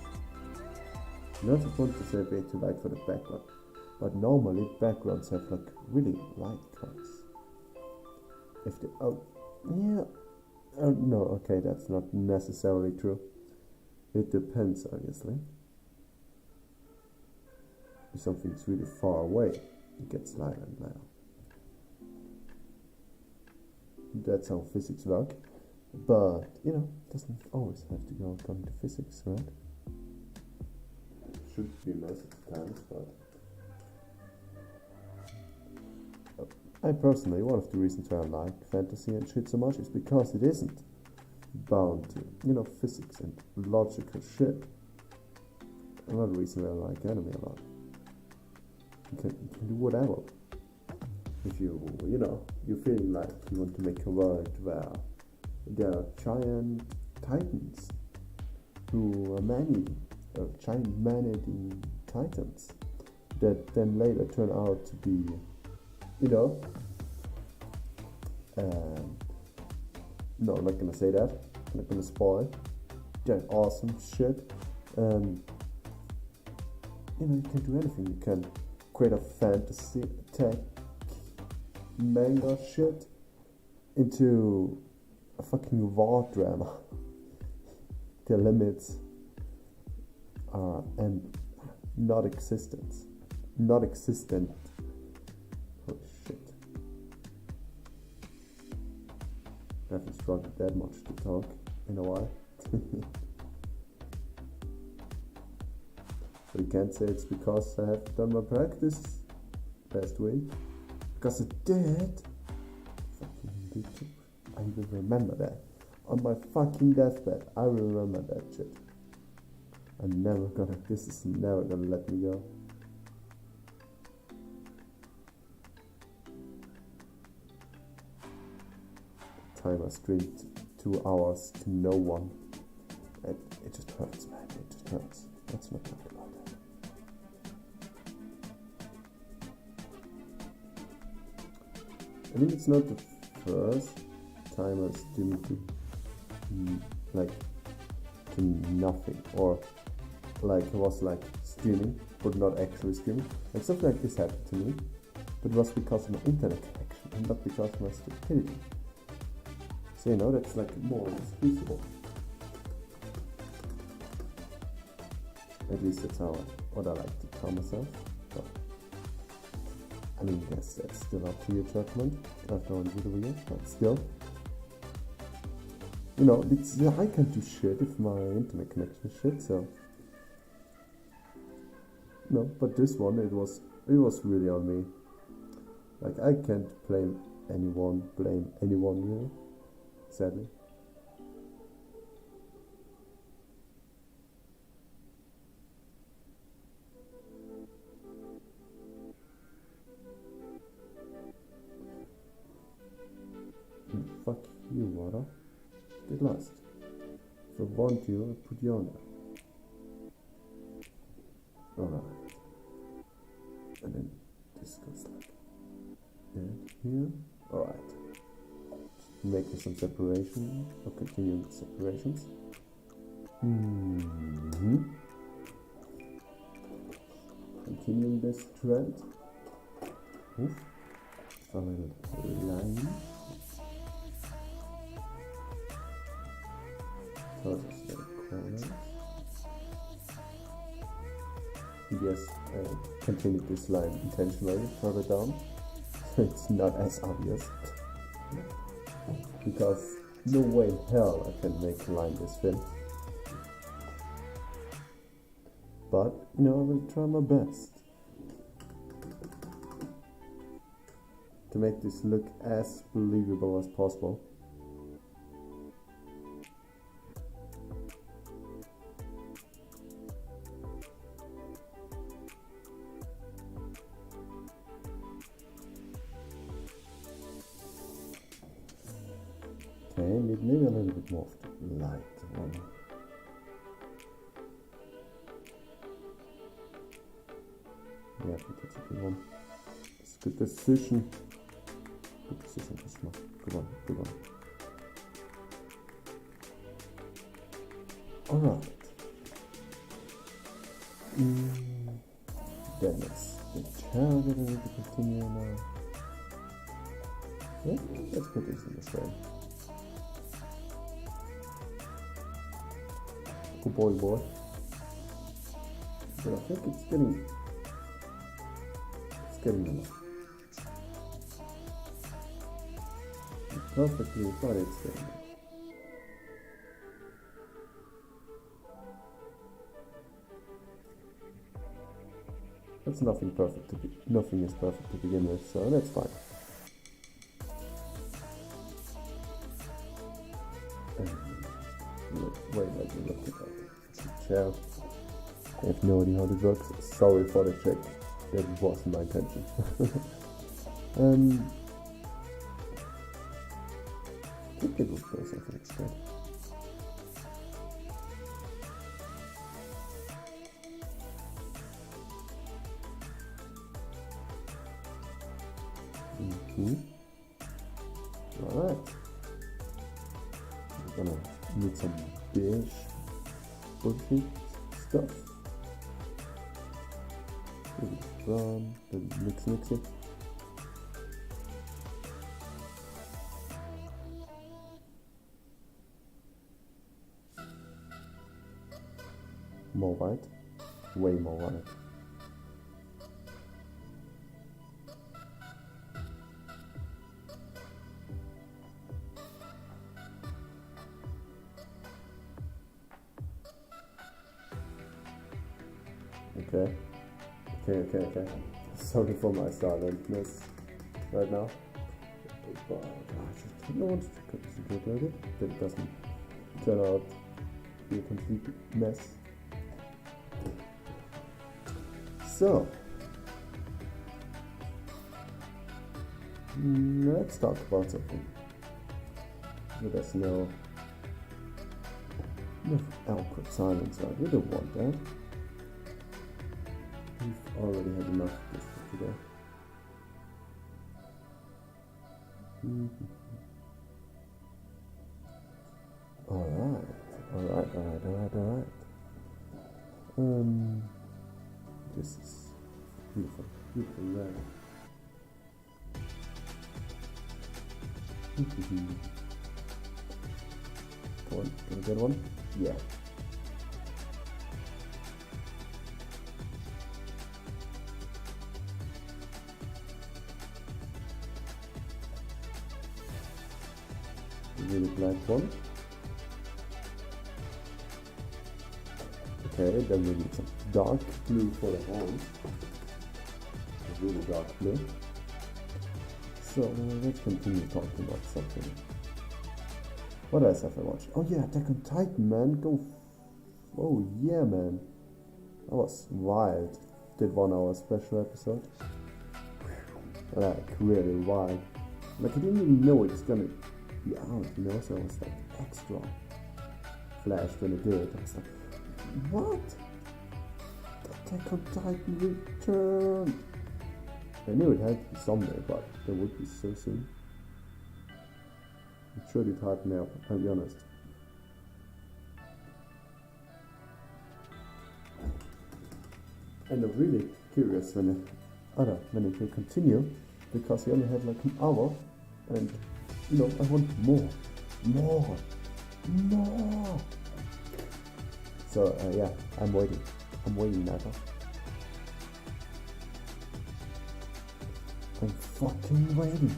Not supposed to say way too light for the background, but normally backgrounds have like really light colors. If they no, okay, that's not necessarily true. It depends, obviously. If something's really far away, it gets lighter and lighter. That's how physics work. But, you know, it doesn't always have to go according to physics, right? Should be most of the times, but I personally, one of the reasons why I like fantasy and shit so much is because it isn't bound to, you know, physics and logical shit. Another reason why I like anime a lot. You can do whatever. If you know, you're feeling like you want to make a world where there are giant titans who are giant man-eating titans that then later turn out to be, you know, no, I'm not gonna say that. I'm not gonna spoil. That awesome shit. You know, you can do anything. You can create a fantasy tech manga shit into a fucking war drama. The limits are and not existent. Holy shit. I haven't struggled that much to talk in a while. But you can't say it's because I have done my practice last week. Because I did. Fucking YouTube. I will remember that. On my fucking deathbed, I will remember that shit. This is never gonna let me go. Timer streamed 2 hours to no one. It just hurts, man. It just hurts. Let's not talk about that. I mean, it's not the first time I streamed to nothing, or like I was like streaming but not actually streaming. Like something like this happened to me, but it was because of my internet connection and not because of my stupidity. So you know, that's like more excusable. At least that's what I like to tell myself. But I mean, yes, that's still up to your judgment. I've no video yet, but still. You know, I can't do shit if my internet connection is shit, so. No, but this one, it was really on me. Like, I can't blame anyone really, sadly. Fuck you, water. Get lost. I want you, I put you on there. Alright. And then this goes like that here. Alright. Making some separation, or continuing the separations. Continuing this trend. Oof. A little line. Closes the corners. Yes, I continued this line intentionally further down, so it's not as obvious. Because no way in hell I can make a line this thin. But, I will try my best to make this look as believable as possible. Okay, need maybe a little bit more of the light one. Yeah, I think that's a good one. It's a good decision. Good decision, Kasma. Good one, good one. Alright. Then it's the child that I need to continue now. Yeah, let's put this in the frame. Good boy. But I think it's getting enough. Perfectly, but it's getting enough. That's nothing is perfect to begin with, so that's fine. Wait, let me look at that chair. I have no idea how this works. Sorry for the check. That wasn't my intention. I think it was close, I think it's good. Alright. We're gonna need some beige bullshit stuff. Brown, mix it. More white, way more white. Okay. Sorry for my silentness right now. But I just don't want to concentrate it, that it doesn't turn out to be a complete mess. So, let's talk about something that has no awkward silence, right? We don't want that. We've already had enough of this for today. Alright. This is beautiful red. Come on, can I get one? Yeah. Really black one. Okay, then we need some dark blue for the hands. A really dark blue. So let's continue talking about something. What else have I watched? Oh yeah, Attack on Titan, man. Oh yeah, man. That was wild. Did 1 hour special episode. Like really wild. Like I didn't even know it's gonna be out, so I was like extra flashed when it did. I was like, what? Attack on Titan return! I knew it had to be someday, but there would be so soon. It sure did hard now, I'll be honest. And I'm really curious when it will continue, because we only have like an hour, and you know, I want more. So yeah, I'm waiting now. I'm fucking waiting.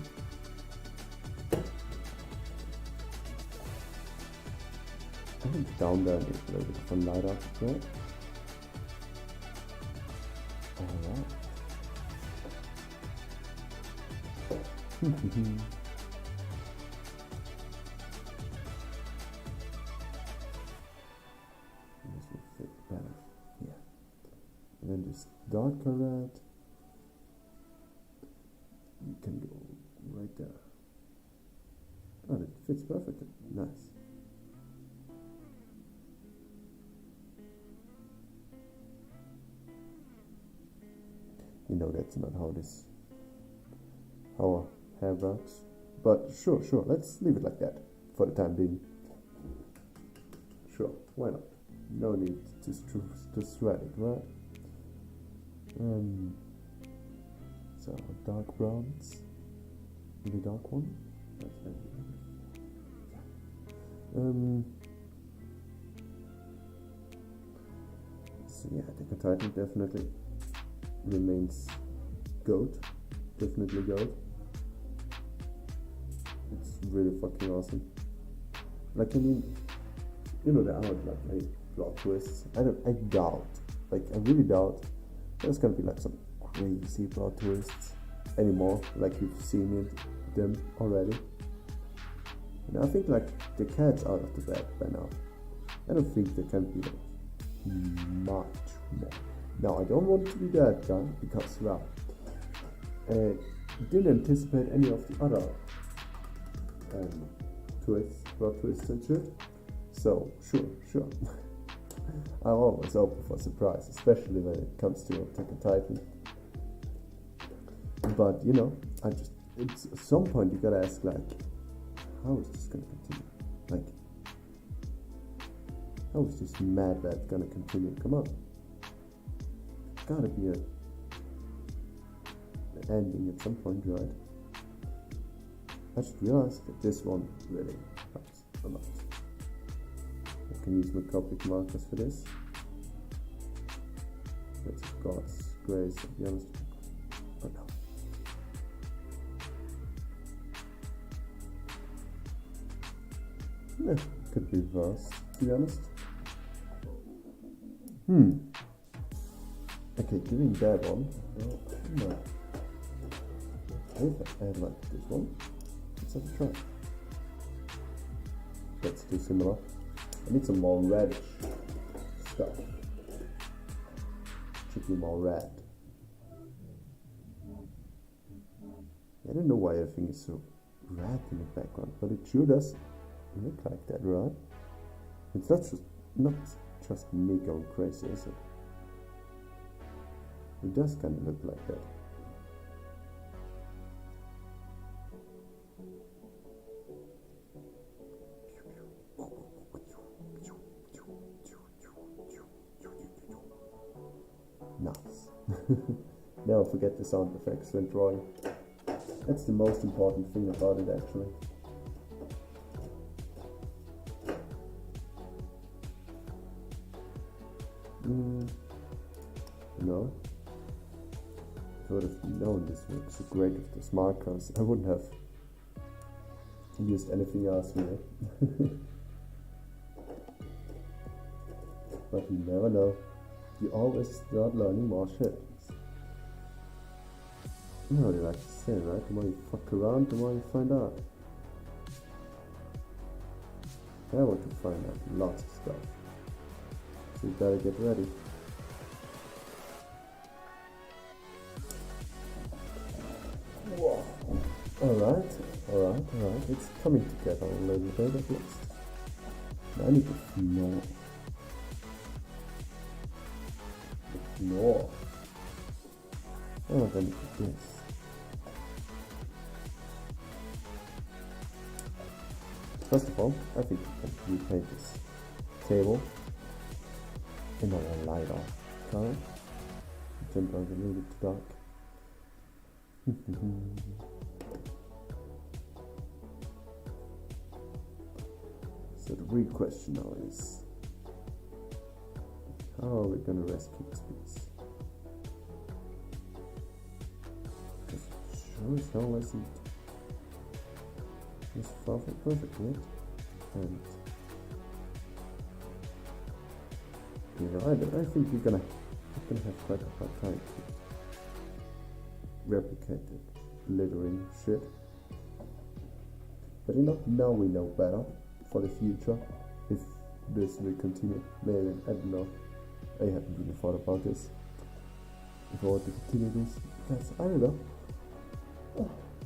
I think down there needs a little bit of a light up, right? Alright. This will fit better. Yeah. And then this darker red. You can go right there. Oh, it fits perfectly. Nice. You know that's not how our hair works. But sure, let's leave it like that for the time being. Sure, why not? No need to thread it, right? So dark browns. Really dark one. So yeah, Attack on Titan definitely remains GOAT. Definitely GOAT. It's really fucking awesome. Like, I mean, you know, there are like plot twists. I doubt, like I really doubt there's gonna be like some crazy plot twists anymore, like you've seen them already. And I think like the cat's out of the bag by now. I don't think there can be like much more. Now I don't want to be that guy because well, I didn't anticipate any of the other plot twists and shit. So sure. I'm always open for surprise, especially when it comes to Attack on Titan. But you know, it's at some point you gotta ask like, how is this gonna continue? Like, how is this mad lad gonna continue? Come on, gotta be an ending at some point, right? I just realized that this one really helps a lot. I can use my Copic markers for this. That's God's grace, to be honest. Oh no. Yeah, could be reversed, to be honest. Okay, giving that one. Well, no. If I add like this one, let's have a try. That's too similar. I need some more reddish stuff. Should be more red. I don't know why everything is so red in the background, but it sure does look like that, right? It's not just me going crazy, is it? It does kind of look like that. Nice. Never forget the sound effects when drawing. That's the most important thing about it, actually. No. If I would have known this works so great with the markers, I wouldn't have used anything else really. But you never know. You always start learning more shit. You know what they like to say, right? The more you fuck around, the more you find out. I want to find out lots of stuff. So you gotta get ready. Whoa. Alright. It's coming together a little bit at least. I need the floor. The floor. Oh, then this. First of all, I think we can repaint this table in a lighter color. Jump out a little bit too dark. So the real question now is, how are we gonna rescue this piece? Because sure as hell isn't this far from perfect yet. And you know, I think we're gonna have quite a hard time to replicate the glittering shit. But you know, now we know better for the future if this will continue. Maybe, I don't know, I haven't really thought about this, if I want to continue this, because I don't know.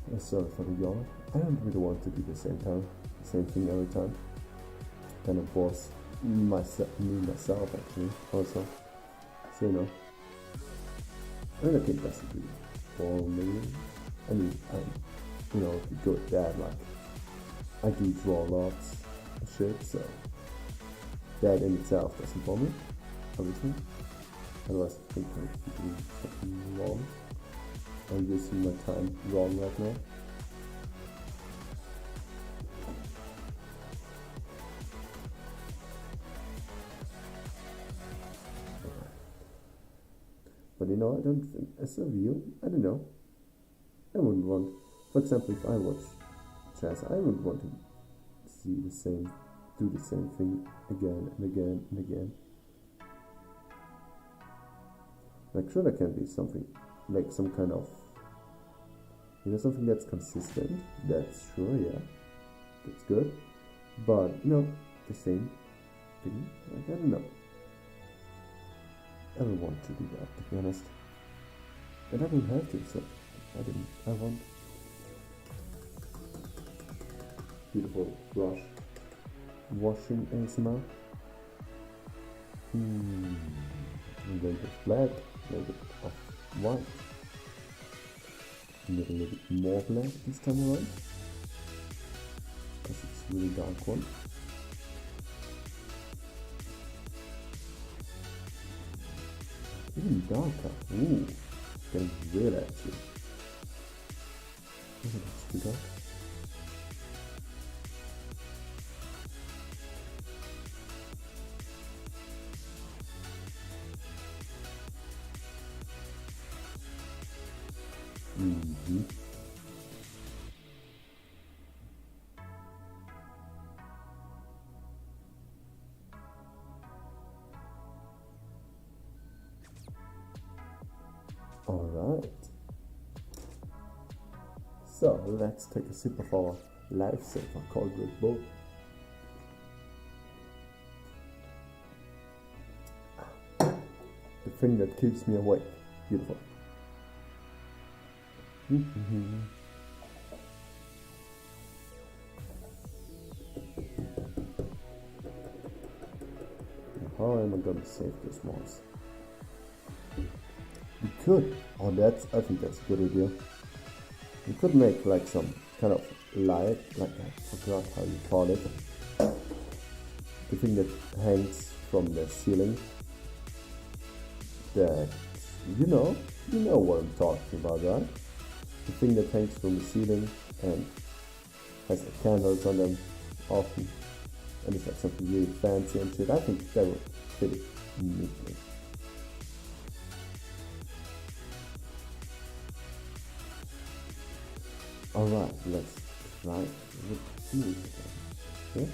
I'm sorry for the yawn. I don't really want to do the same thing every time. Kind of bores myself actually also. So you know, I don't think that's really bore me. I mean, you know, good at that, like I do draw lots of shit, so that in itself doesn't bore me, obviously. Otherwise I think I'm doing something wrong. I'm using my time wrong right now. But you know, I don't think, as a view, I don't know. I wouldn't want, for example, if I watch chess, I wouldn't want to do the same thing again and again and again. Like, sure, there can be something, like some kind of, you know, something that's consistent. That's sure, yeah, that's good. But you know, the same thing, like, I don't know. I don't want to do that, to be honest. And I don't have to, so I want. Beautiful brush washing ASMR. A little bit of black, a little bit of white. A little bit more black this time around, because it's a really dark one. Even darker. Ooh, getting real actually. Oh, that's too dark. Alright. So let's take a sip of our lifesaver called Red Bull. The thing that keeps me awake. Beautiful. How am I gonna save this once? We could, I think that's a good idea. We could make like some kind of light, like I forgot how you call it. The thing that hangs from the ceiling. That, you know what I'm talking about, right? The thing that hangs from the ceiling and has the candles on them often, and it's like something really fancy and shit. I think that would fit it neatly. Alright, let's try it. Okay.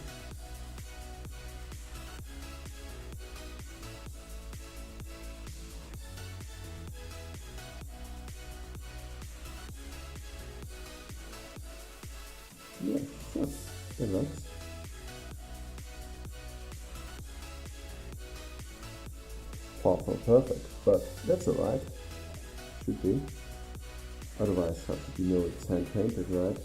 Yeah, sure. That works. Far from perfect, but that's alright. Should be. Otherwise, how did you know it's hand painted, right?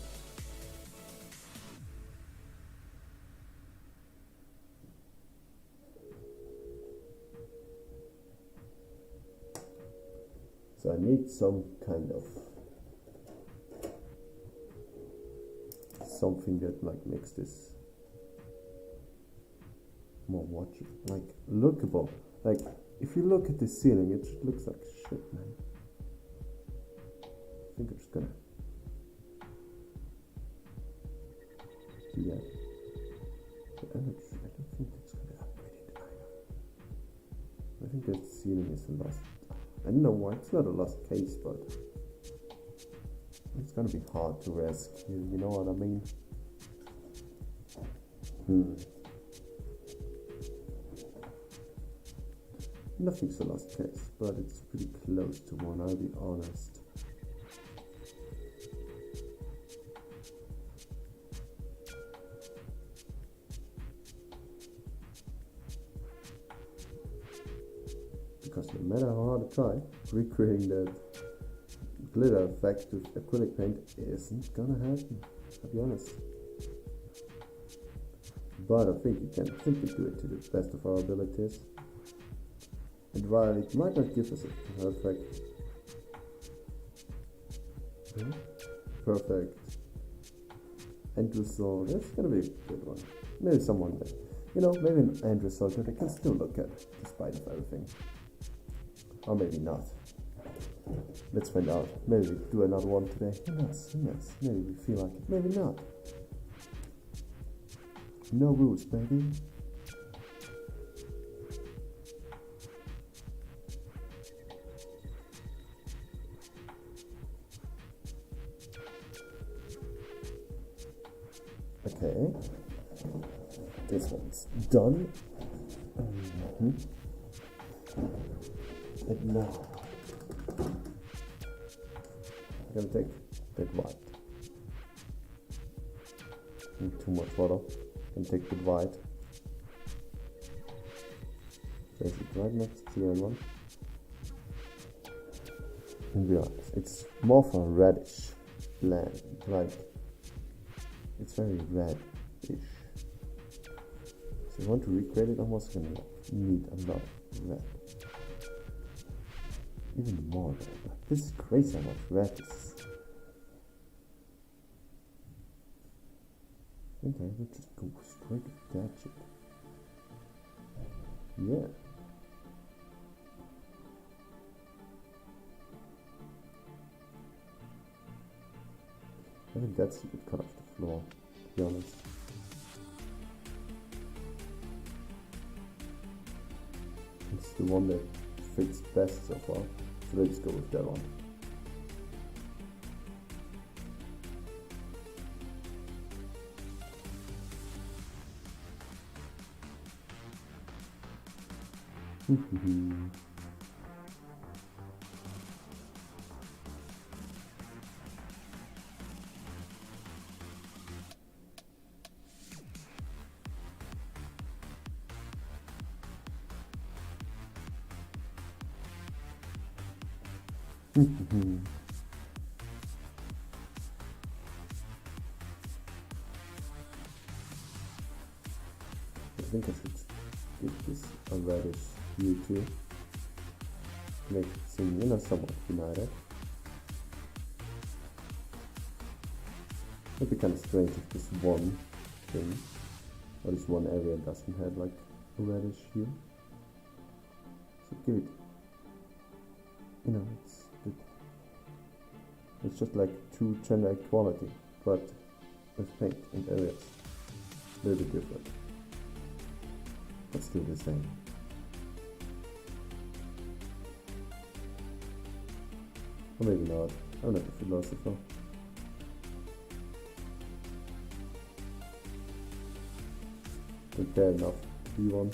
So I need some kind of something that like makes this more watchable, like lookable. Like if you look at the ceiling, it looks like shit, man. I think I'm just gonna do that. I don't think it's gonna upgrade it either. I think that ceiling is a lost. I don't know why it's not a lost case, but it's gonna be hard to rescue. You know what I mean? Nothing's a lost case, but it's pretty close to one, I'll be honest. Because no matter how hard I try, recreating that glitter effect with acrylic paint isn't gonna happen, I'll be honest. But I think you can simply do it to the best of our abilities. And while it might not give us a perfect end result, it's gonna be a good one. Maybe someone that, maybe an end result that I can still look at despite of everything. Or maybe not. Let's find out. Maybe we do another one today. Who knows? Maybe we feel like it. Maybe not. No rules, baby. Okay. This one's done. And now I'm gonna take that white. Need too much water. And take the white. Place it right next to the other one. And be honest, it's more of a reddish blend. Like it's very red-ish. So you want to recreate it, almost gonna need a lot of red. Even more red. Like, this is crazy how much red this is. I think I would just go straight with that shit. Yeah. I think that's a good cut off the floor, to be honest. It's the one that fits best so far, so let's go with that one. I think I should give this a reddish hue too. Make it seem, somewhat united. It'd be kind of strange if this one thing, or this one area doesn't have like a reddish hue. So give it, it's just like true gender equality, but with paint and areas. A little bit different, but still the same. Or maybe not. I'm not a philosopher. Don't care enough to be one.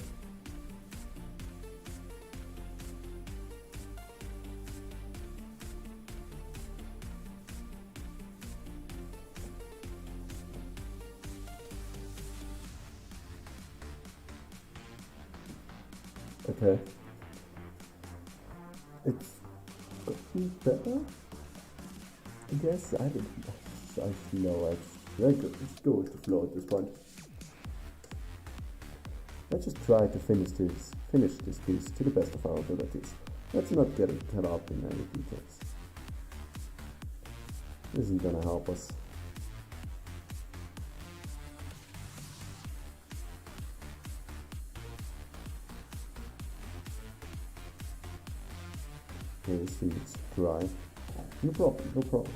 Okay. It's gotten better, I guess. I know it's very good. Let's go with the flow at this point. Let's just try to finish this piece to the best of our abilities. Let's not get caught up in any details. This isn't gonna help us. Okay, this feels dry. No problem, no problem.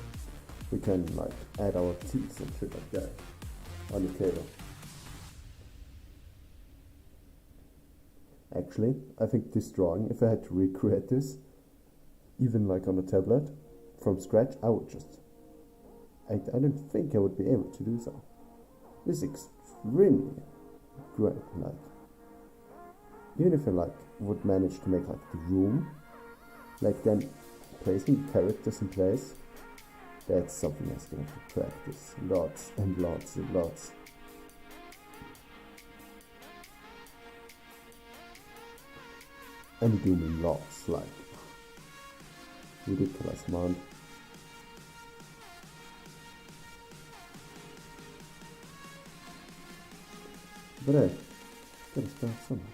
We can like add our teeth and shit like that on the table. Actually, I think this drawing, if I had to recreate this, even like on a tablet, from scratch, I would just... I don't think I would be able to do so. This is extremely great, like... Even if I like would manage to make like the room, like then placing the characters in place, that's something I'm going to practice lots and lots and lots. And you do me lots, like ridiculous amount. But hey, gotta start somewhere.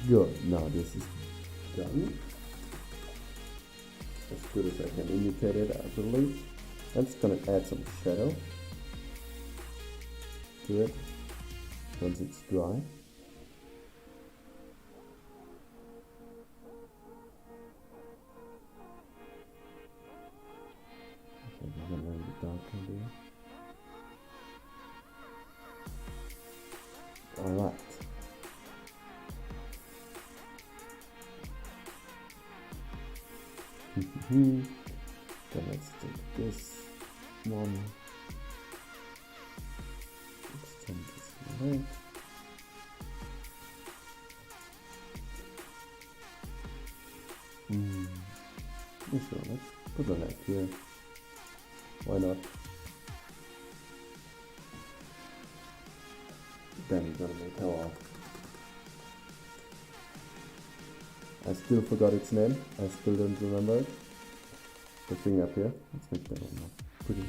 Good, now this is done. As good as I can indicate it, I believe. I'm just gonna add some shadow to it once it's dry. Okay, we're gonna run the dark there. Alright. Then let's take this one, extend this leg, sure, let's put the leg here, why not? Then we're gonna make our... I still forgot its name. I still don't remember it. The thing up here. Let's make that one more pretty.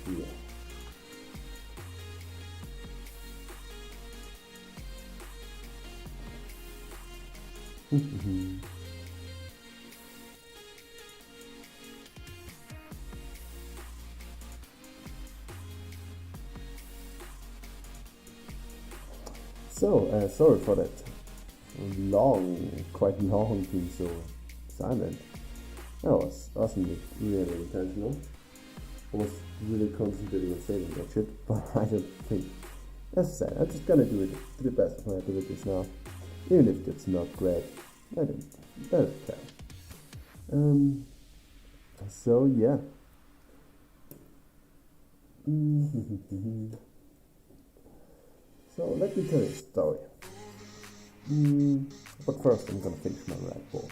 Yeah. So, sorry for that quite long being so silent. That wasn't really intentional. I was really concentrating on saving that shit, but I don't think, as I said, I'm just gonna do it to the best of my abilities now. Even if it's not great, I don't care. So yeah. So let me tell you a story. But first I'm gonna finish my Red Bull.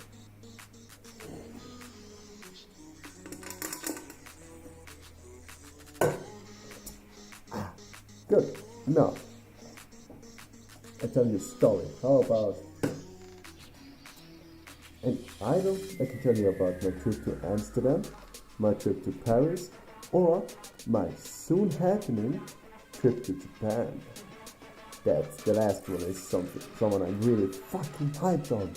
Good. Now, I tell you a story. How about an idol? I can tell you about my trip to Amsterdam, my trip to Paris, or my soon happening trip to Japan. That's the last one is someone I'm really fucking hyped on.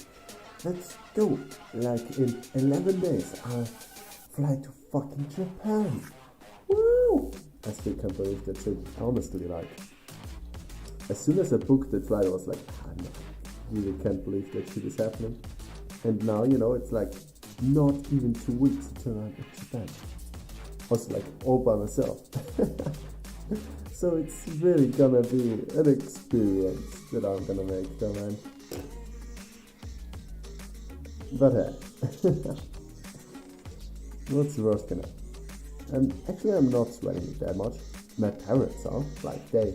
Let's go. Like in 11 days, I'll fly to fucking Japan. Woo! I still can't believe that shit. Honestly, like, as soon as I booked that flight, I was like, I really can't believe that shit is happening. And now, you know, it's like not even 2 weeks until I'm in Japan. I was like all by myself. So it's really gonna be an experience that I'm gonna make, though, man. But hey, what's the worst gonna? And actually, I'm not sweating it that much. My parents are like they're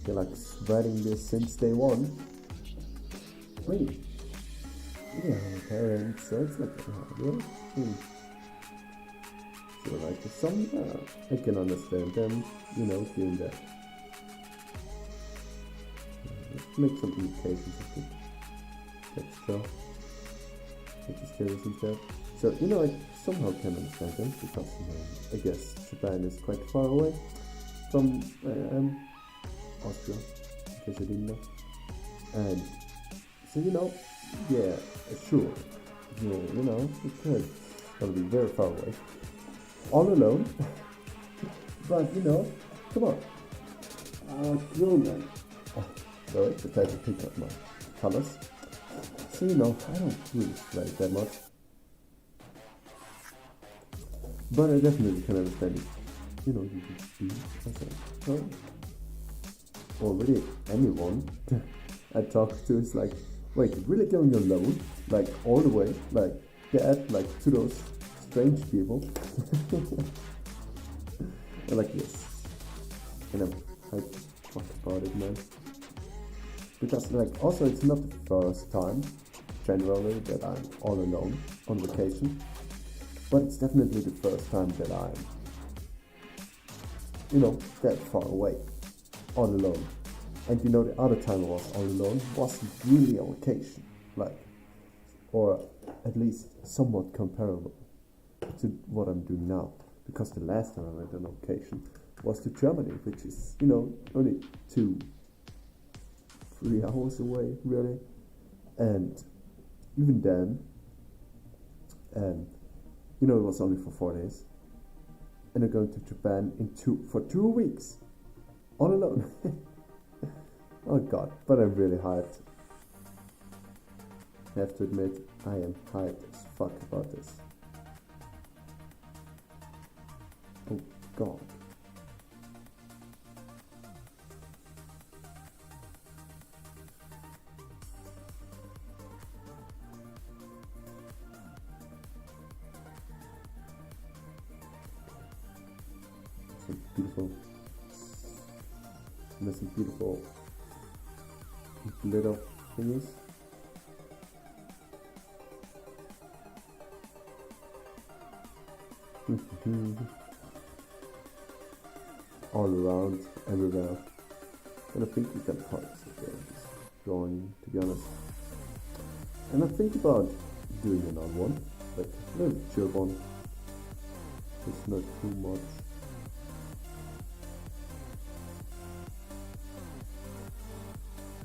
like sweating this since day one. Wait, yeah, parents, so it's not that hard, right? So like some, I can understand them, doing that. Let's make some indications of it. Extra. Make this curious instead. So, I somehow can understand them because, I guess Japan is quite far away from Austria, in case I didn't know. And so, yeah, sure. Yeah, because it's gonna be very far away. All alone. But, come on. Gona. Sorry, the time to pick up my colors. So, I don't really play that much. But I definitely can understand it. You can be myself. Already anyone I talk to is like, wait, you're really going alone? Like, all the way? Like, that? Like, to those strange people? I'm like, yes. I talk about it, man. Because, also it's not the first time, generally, that I'm all alone on vacation. But it's definitely the first time that I'm, that far away, all alone. And the other time I was all alone wasn't really a vacation, or at least somewhat comparable to what I'm doing now. Because the last time I went on vacation was to Germany, which is, only 2-3 hours away, really. And even then, it was only for 4 days. And I'm going to Japan for 2 weeks. All alone. Oh god, but I'm really hyped. I have to admit, I am hyped as fuck about this. Oh god. Some beautiful, there's some beautiful little thingies. All around, everywhere. And I think we can parts of this drawing, to be honest. And I think about doing another one, like a little chill one. It's not too much.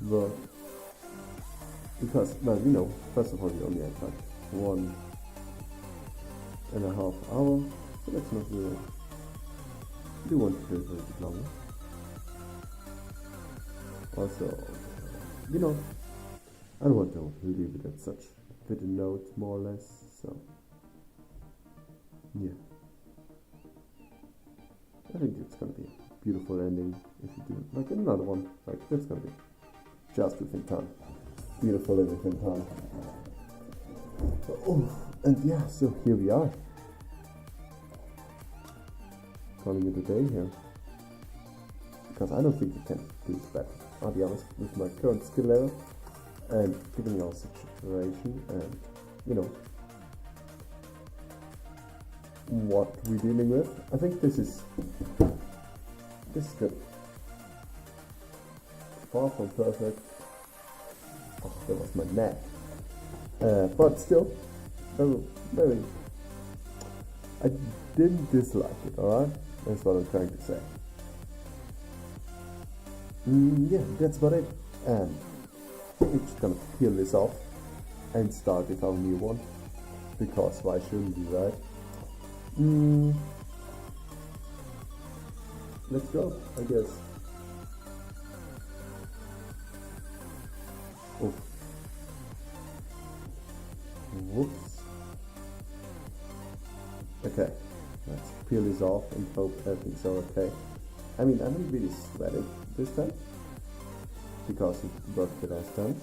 But because, first of all, we only have 1.5 hours, so let's not really do want to do it a little bit longer. Also, I don't want to leave it at such a note, more or less, so yeah. I think it's gonna be a beautiful ending if you do another one, that's gonna be just within time. Beautiful within time. Oh, and yeah, so here we are. Calling it a day here. Because I don't think we can do this better. I'll be honest, with my current skill level and given our situation and, what we're dealing with. I think this is good. Far from perfect. Oh, that was my neck. But still, very. I didn't dislike it, alright? That's what I'm trying to say. Yeah, that's about it. And we're just gonna peel this off and start with our new one. Because why shouldn't we, right? Let's go, I guess. Oh. Whoops. Okay, let's peel this off and hope everything's okay. I mean, I haven't really sweated this time because it worked the last time,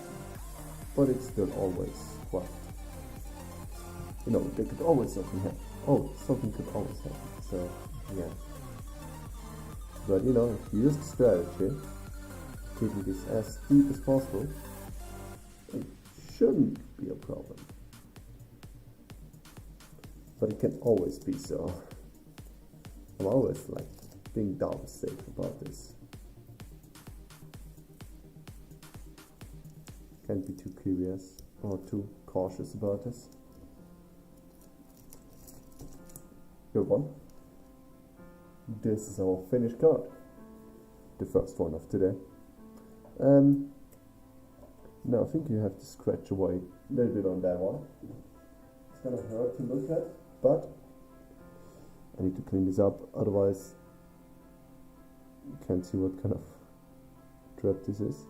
but it's still always quite. There could always something happen. Oh, something could always happen. So, yeah. But if you use the strategy, keeping this as deep as possible, it shouldn't be a problem. but it can always be so. I'm always like being down safe about this. Can't be too curious or too cautious about this. Good one. This is our finished card. The first one of today. Now I think you have to scratch away a little bit on that one. It's gonna hurt to look at, but I need to clean this up, otherwise you can't see what kind of trap this is.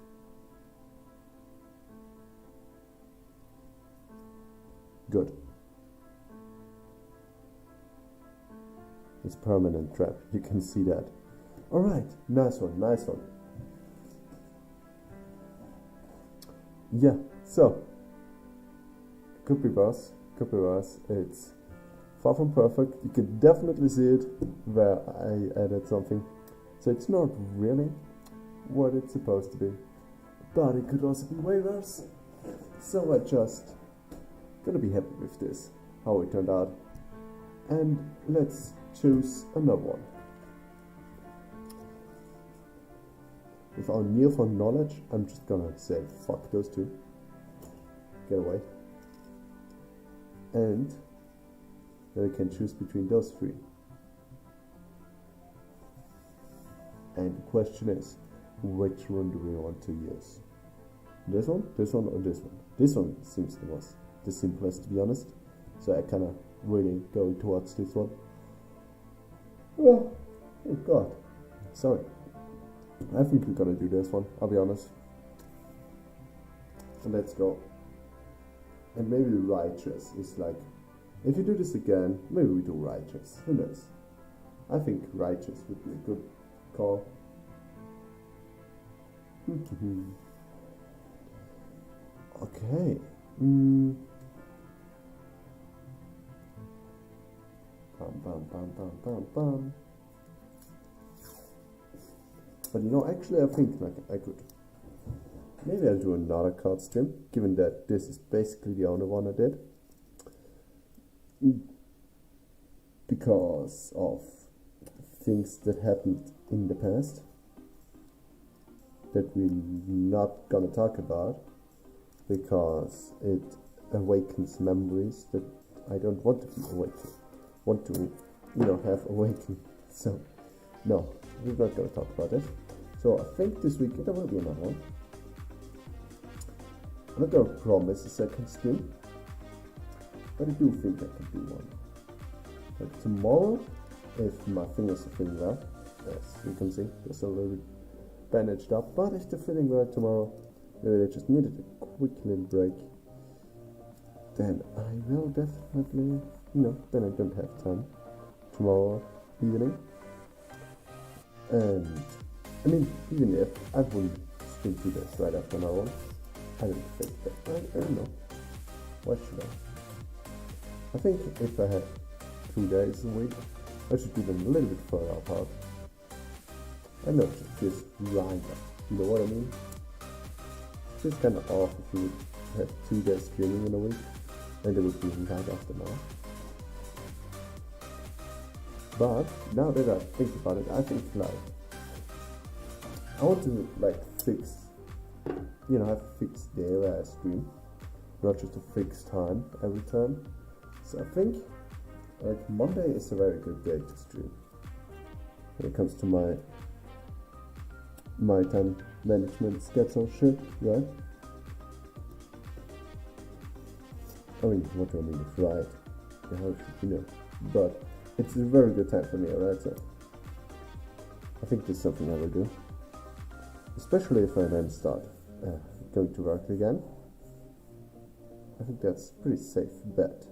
Good. It's permanent trap, you can see that. Alright, nice one, nice one. Yeah, so could be worse, it's far from perfect. You can definitely see it where I added something, so it's not really what it's supposed to be, but it could also be way worse. So I just gonna be happy with this, how it turned out, and let's choose another one. With our newfound knowledge, I'm just gonna say fuck those two, get away, and then I can choose between those three. And the question is, which one do we want to use? This one, or this one? This one seems the simplest, to be honest, so I kinda really going towards this one. Oh, thank God. Sorry. I think we're gonna do this one, I'll be honest. So let's go. And maybe righteous is like, if you do this again, maybe we do righteous. Who knows? I think righteous would be a good call. Okay. Bam. But you know, actually I think like I could. Maybe I'll do another card stream, given that this is basically the only one I did. Because of things that happened in the past that we're not gonna talk about, because it awakens memories that I don't want to be awakened, want to, you know, have awakened. So no, we're not gonna talk about it. So I think this week there will be another one. I'm not gonna promise a second stream, but I do think I can do one. Like tomorrow, if my fingers are feeling well, as you can see, they're still a little bit bandaged up, but if they're feeling well tomorrow, maybe they just needed a quick little break, then I will definitely, you know, then I don't have time tomorrow evening. And I mean, even if I wouldn't stream to this right after another one, I don't think that, I don't know, what should I think if I had 2 days a week, I should do them a little bit further apart. I know it feels right, you know what I mean? It's just kind of off if you would have 2 days streaming in a week, and it would be right after now. But now that I think about it, I think like I want to like fix, you know, have a fixed day where I stream, not just a fixed time every time. So I think like Monday is a very good day to stream when it comes to my time management schedule shit, right? I mean, what do I mean? It's right. How should you know? But it's a very good time for me, alright? So I think this is something I will do, especially if I then start going to work again. I think that's a pretty safe bet.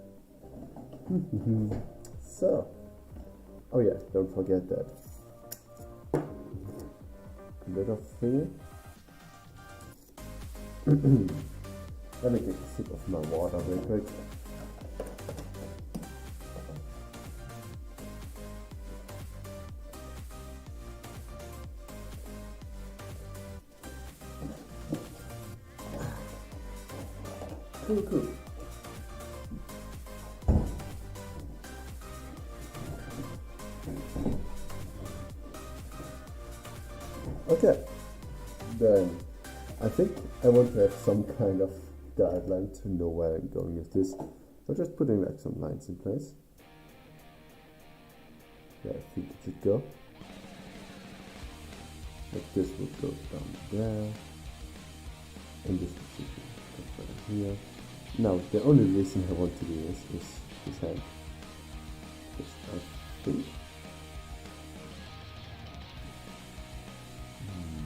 So, oh yeah, don't forget that little thingy. Let me take a sip of my water real quick. Cool. Okay, then I think I want to have some kind of guideline to know where I'm going with this. So just putting like some lines in place. Yeah, I think it should go. Like this would go down there. And this should go down here. Now, the only reason I want to do this is this hand. This, I think.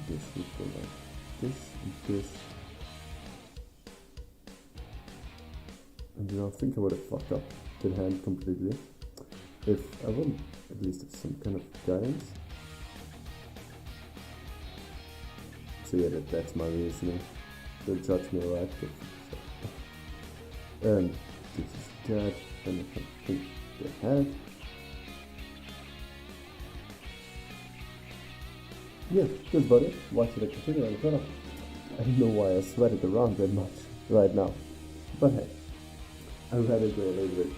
This would go like this and this. And I think I would have fucked up the hand completely if I wouldn't at least have some kind of guidance. So yeah, that's my reasoning. Don't judge me, alright? And this is that, and I can think the head. Yeah, good buddy. Why should I continue on the corner? I don't know why I sweated around that much right now. But hey, I'd rather go a little bit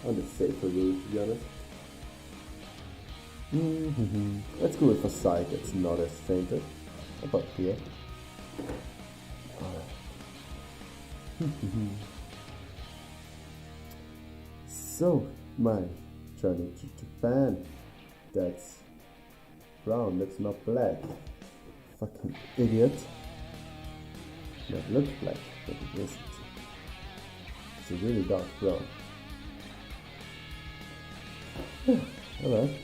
on the safer route, to be honest. Let's go with a side that's not as tainted. About here. So, my journey to Japan. That's brown, that's not black. Fucking idiot. That looks black, but it isn't. It's a really dark brown. Alright.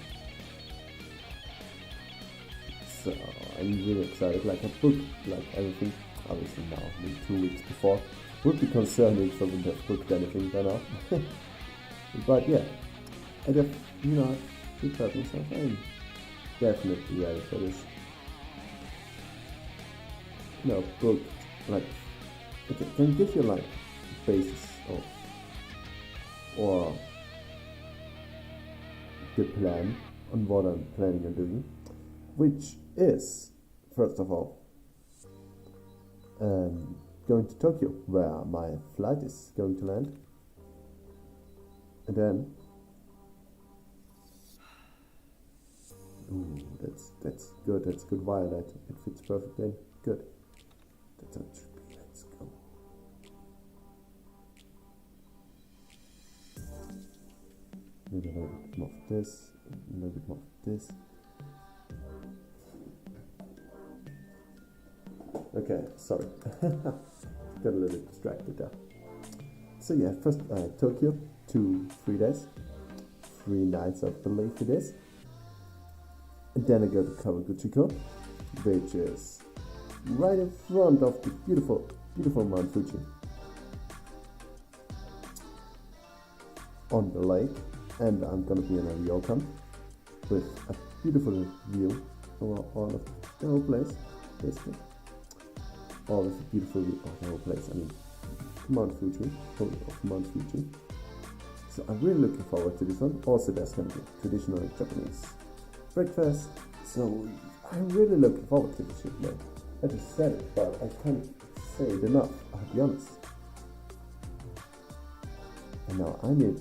So I'm really excited. Like I booked like everything. Obviously now, maybe 2 weeks before. Would be concerned if I wouldn't have booked anything by now. But yeah, I prepared myself. I'm definitely ready for this. Booked like it can give you like basis of or the plan on what I'm planning on doing, which is first of all going to Tokyo, where my flight is going to land, and then that's good. That's good violet. It fits perfectly. Good. That's how it should be. Let's go. Maybe a little bit more of this. A little bit more of this. Okay, sorry. Got a little bit distracted there. So yeah, first Tokyo, 3 days. 3 nights I believe it is. And then I go to Kawaguchiko, which is right in front of the beautiful, beautiful Mount Fuji. On the lake, and I'm gonna be in a ryokan with a beautiful view over all of the whole place, basically. All of the beautiful view of the whole place, I mean Mount Fuji, whole of Mount Fuji. So I'm really looking forward to this one. Also there's gonna be traditional Japanese breakfast, so I'm really looking forward to this shit, man. I just said it, but I can't say it enough, I'll be honest. And now I need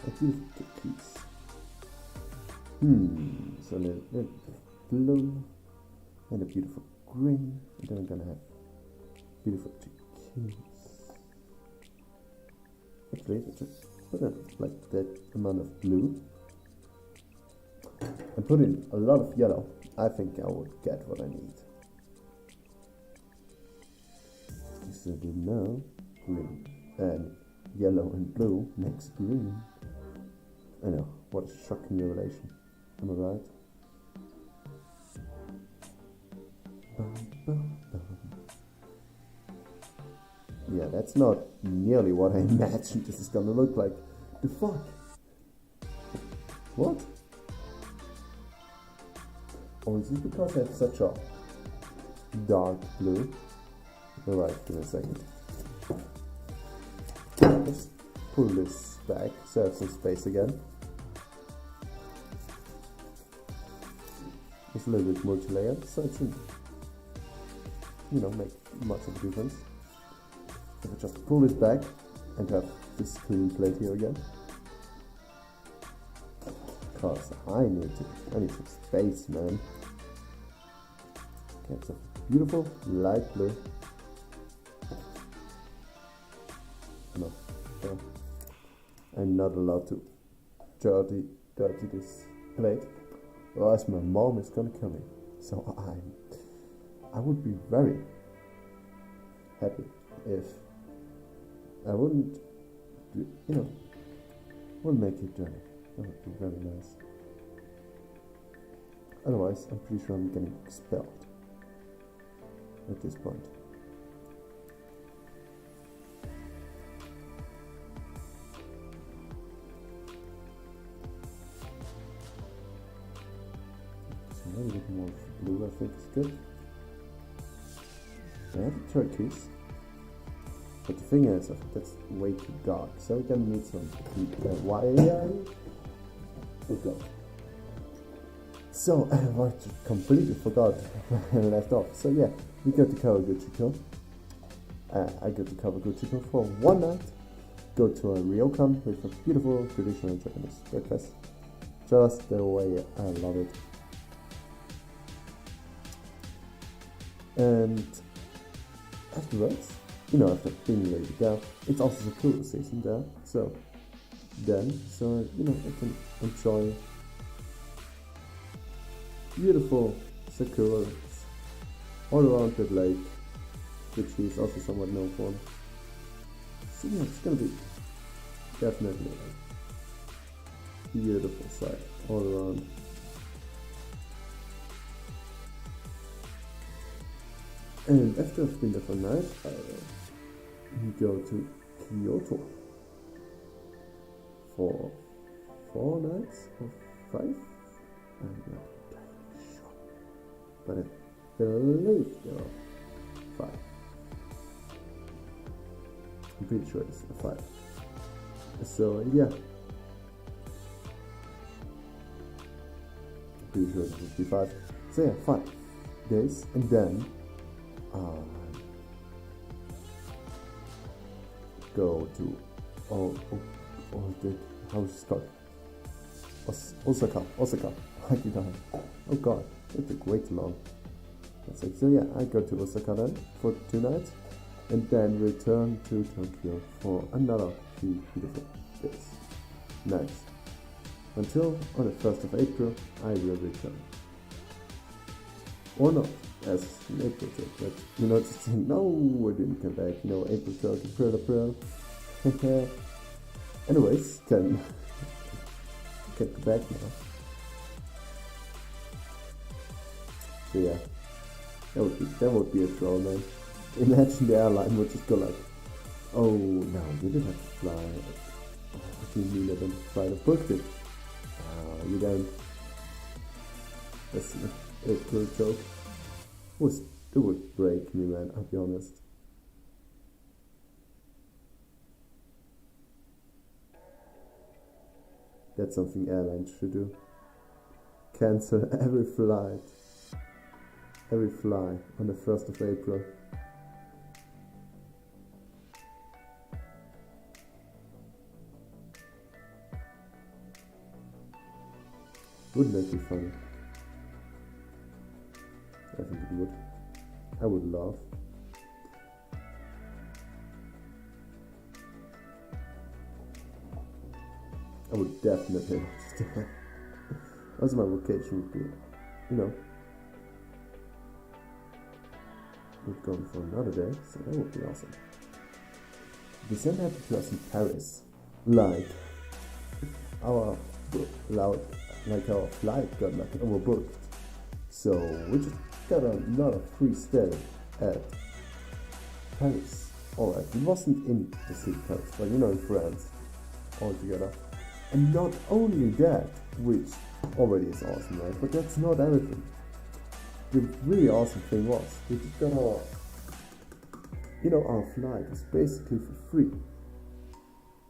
a beautiful turquoise. So a little blue and a beautiful green, and then I'm gonna have beautiful turquoise. Actually, I just put in like that amount of blue and put in a lot of yellow. I think I would get what I need. So you know, green and yellow and blue makes green. I know, what a shocking revelation. Am I right? Yeah, that's not nearly what I imagined this is gonna look like. The fuck? What? Oh, is it because I have such a dark blue? Alright, give me a second. Let's pull this back so I have some space again. It's a little bit multi-layered, so it shouldn't, make much of a difference. If I just pull this back and have this clean plate here again. Because I need some space, man. It's a beautiful light blue. No, I'm not allowed to dirty this plate, or else my mom is gonna kill me. So I would be very happy if I wouldn't wouldn't make it dirty. That would be very nice. Otherwise, I'm pretty sure I'm getting expelled at this point. So a little bit more blue, I think is good. I have turkeys, but the thing is, that's way too dark, so we're gonna need some wire. Oh god. So I completely forgot where I left off. So yeah, we got to cover Gucci. I got to cover Gucci for one night. Go to a ryokan with a beautiful traditional Japanese breakfast. Just the way I love it. And afterwards, after being laid there, it's also the cool season there. So I can enjoy beautiful sakuras all around that lake, which is also somewhat known for. So yeah, it's gonna be definitely a beautiful sight all around. And after I've been there for a night, we go to Kyoto for 4 nights or 5. I'm not entirely sure, but I believe there are 5. I'm pretty sure it's 5. So yeah, pretty sure it would be 5. So yeah, 5 days, and then go to the how is it called? Osaka. I did not. Oh god, it took way too long. So yeah, I go to Osaka then for 2 nights, and then return to Tokyo for another 2 beautiful days. Nice. Until on the 1st of April, I will return. Or not, as an April trip, but just saying, no, we didn't come back, April trip, April. Anyways, can go back now. So yeah, that would be a troll, man. Imagine the airline would just go like, oh no, you didn't have to fly. What do you mean I didn't fly? I booked it. You don't. That's a cool joke. It would break me, man, I'll be honest. That's something airlines should do. Cancel every fly on the 1st of April. Wouldn't that be funny? I think it would. I would laugh. I would definitely laugh. Also my vacation would be, would go for another day, so that would be awesome. The same happened to us in Paris. Like our flight got overbooked. So we just got another free stay at Paris. Alright, it wasn't in the city Paris, but in France altogether. And not only that, which already is awesome, right? But that's not everything. The really awesome thing was we just got our flight was basically for free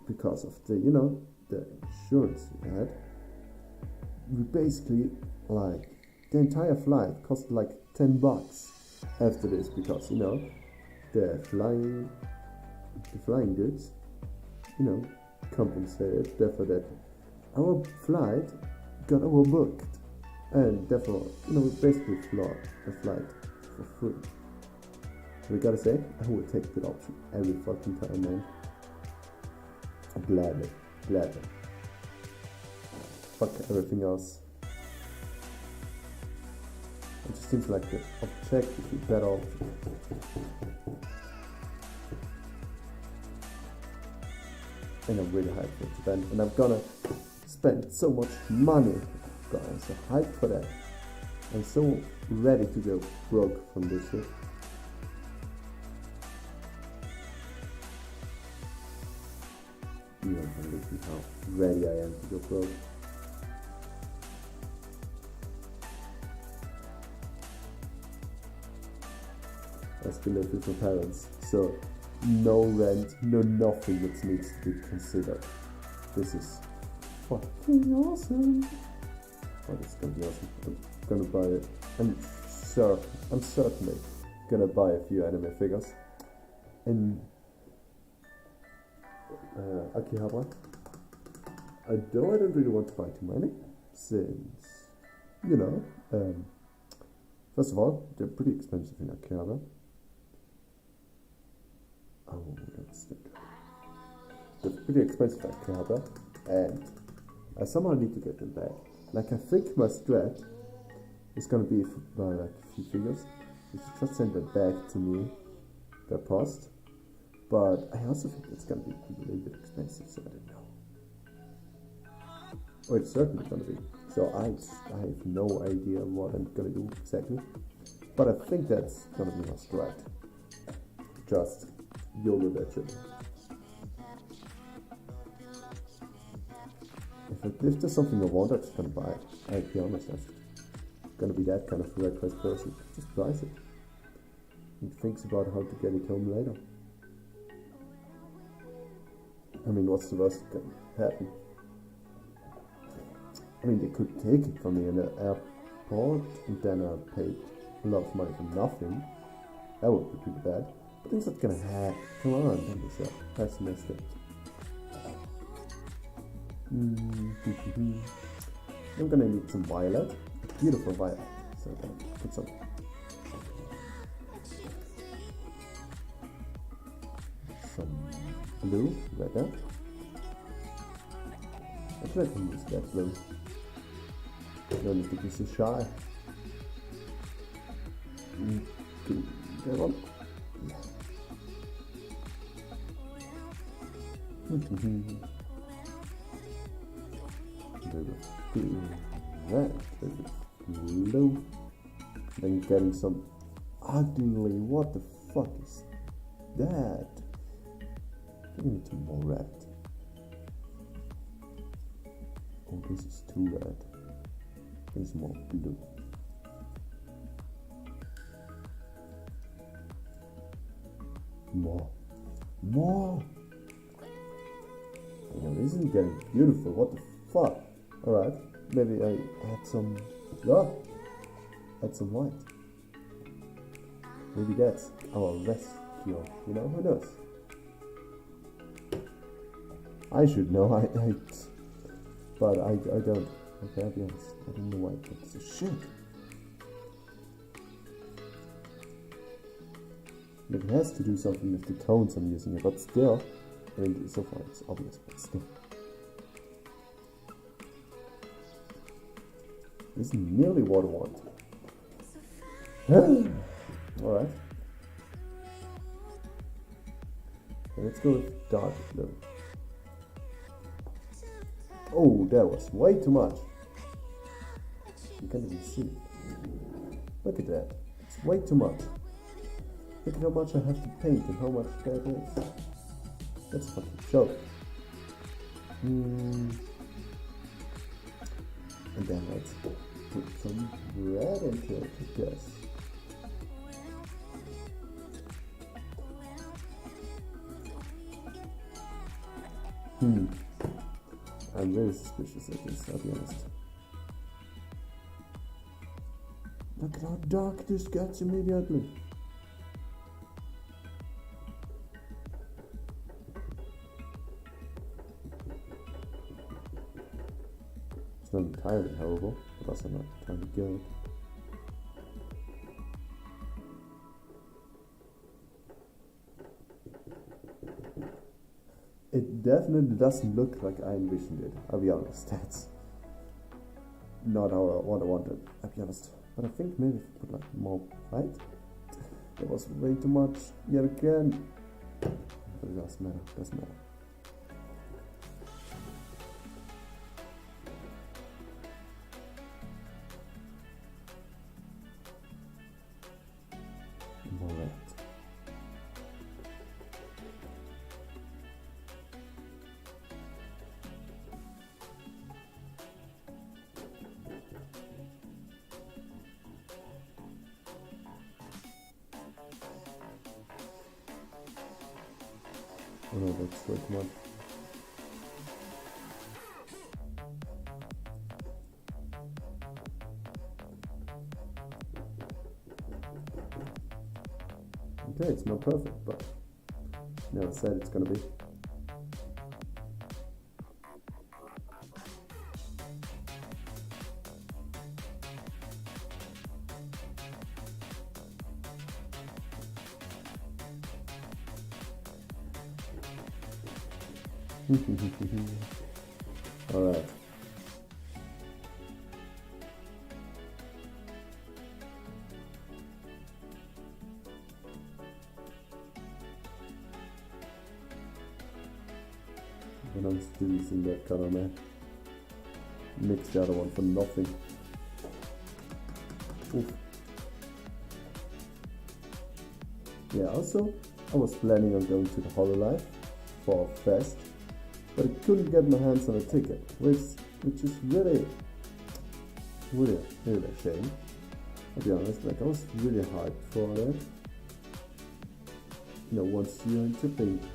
because of the insurance we had. We basically the entire flight cost like $10 after this because the flying goods compensated therefore that our flight got overbooked, and therefore we basically flawed the flight for free. We gotta say, I would take that option every fucking time, man. Gladly. Fuck everything else. It just seems like the objectively better option. And I'm really hyped for it to spend, and I'm gonna spend so much money. God, I'm so hyped for that. I'm so ready to go broke from this shit. You don't believe how ready I am to go broke. I still live with my parents, so no rent, no nothing that needs to be considered. This is fucking awesome. Oh, this is gonna be awesome. I'm gonna buy it. I'm certainly gonna buy a few anime figures in Akihabara. I don't really want to buy too many, since, you know, first of all, they're pretty expensive in Akihabara. Oh, that's it. They're pretty expensive at Akihabara, and I somehow need to get them back. Like, I think my strat is gonna be by like a few figures. You should just send them back to me per post. But I also think it's gonna be a little bit expensive, so I don't know. Oh, it's certainly gonna be. So I have no idea what I'm gonna do exactly. But I think that's gonna be my strat. Just YOLO that shit. If there's something I want, I'm just gonna buy it. I'll be honest, I'm gonna be that kind of reckless person. Just buys it. And thinks about how to get it home later. I mean, what's the worst that can happen? I mean, they could take it from me in the airport, and then I paid a lot of money for nothing. That would be pretty bad. But that's not gonna happen. Come on, don't be so pessimistic. I'm gonna need some violet, a beautiful violet. So I'm gonna put some blue right there. Actually, I can use that blue. No need to be so shy. That one. Blue. Then getting some ugly. What the fuck is that? We need some more red. Oh, this is too red. There's more blue. More. You know, this isn't getting beautiful. What the fuck? Alright, maybe I add some. Add some white. Maybe that's our rescue. You know, who knows? I should know. But I don't. Okay, I'll be honest. I don't know why it looks so shit. It has to do something with the tones I'm using it, but still, I mean, so far it's obvious, but still. This is nearly what I want. Alright. Let's go with dark blue. Oh, that was way too much. You can't even see it. Look at that. It's way too much. Look at how much I have to paint and how much that is. That's a fucking joke. And then let's put some red into it, I guess. I'm very suspicious of this, I'll be honest. Look at how dark this gets immediately. It's not entirely horrible, but also not entirely good. it definitely doesn't look like I envisioned it. I'll be honest. That's not what I wanted. I'll be honest. But I think maybe if I put like more white, that was way too much yet again. But it doesn't matter. Doesn't matter. More red. Oh no, that's way too much. Okay, it's not perfect, but never said it's gonna be. Alright. And I'm still using that color, man. Mix the other one for nothing. Oof. Yeah, also, I was planning on going to the HoloLive for a fest, but I couldn't get my hands on a ticket, which is really a shame. I'll be honest, like I was really hyped for that. You know, once you're in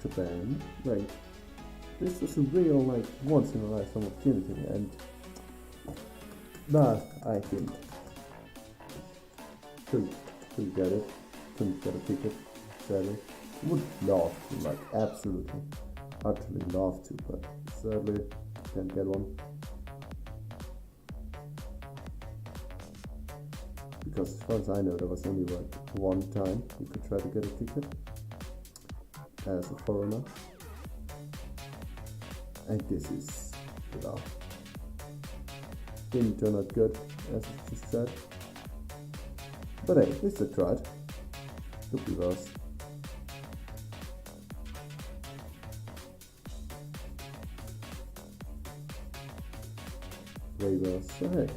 Japan, like this was a real like once in a lifetime opportunity, and that I think couldn't get it, couldn't get a ticket, sadly. Would love to, like absolutely, utterly love to, but sadly can't get one. Because as far as I know, there was only like one time you could try to get a ticket as a foreigner. And this is, you know, didn't turn out good, as I just said. But hey, at least I tried. Could be worse. Way worse. So hey.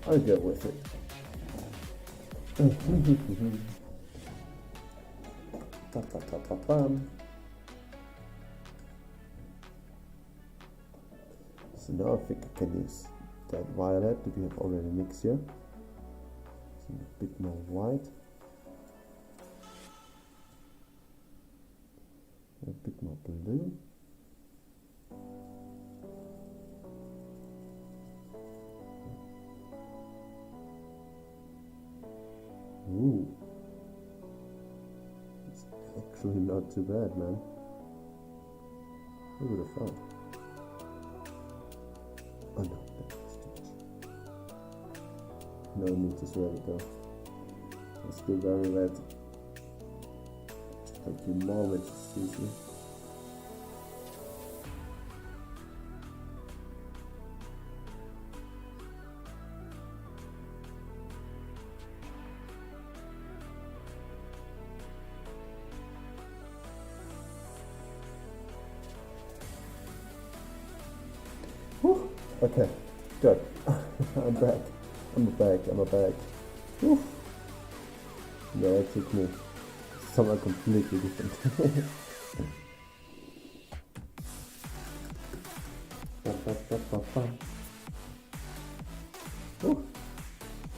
I'll get with it. So now I think I can use that violet that we have already mixed here. So a bit more white. A bit more blue. Ooh. It's actually not too bad, man. Who would have thought? Oh no, that's too much. No need to sweat it though. It's still very red. Like your mom when she sees me. Whew. Okay, good. I'm back. I'm back. Whew. Yeah, it took me somewhere completely different. Whew.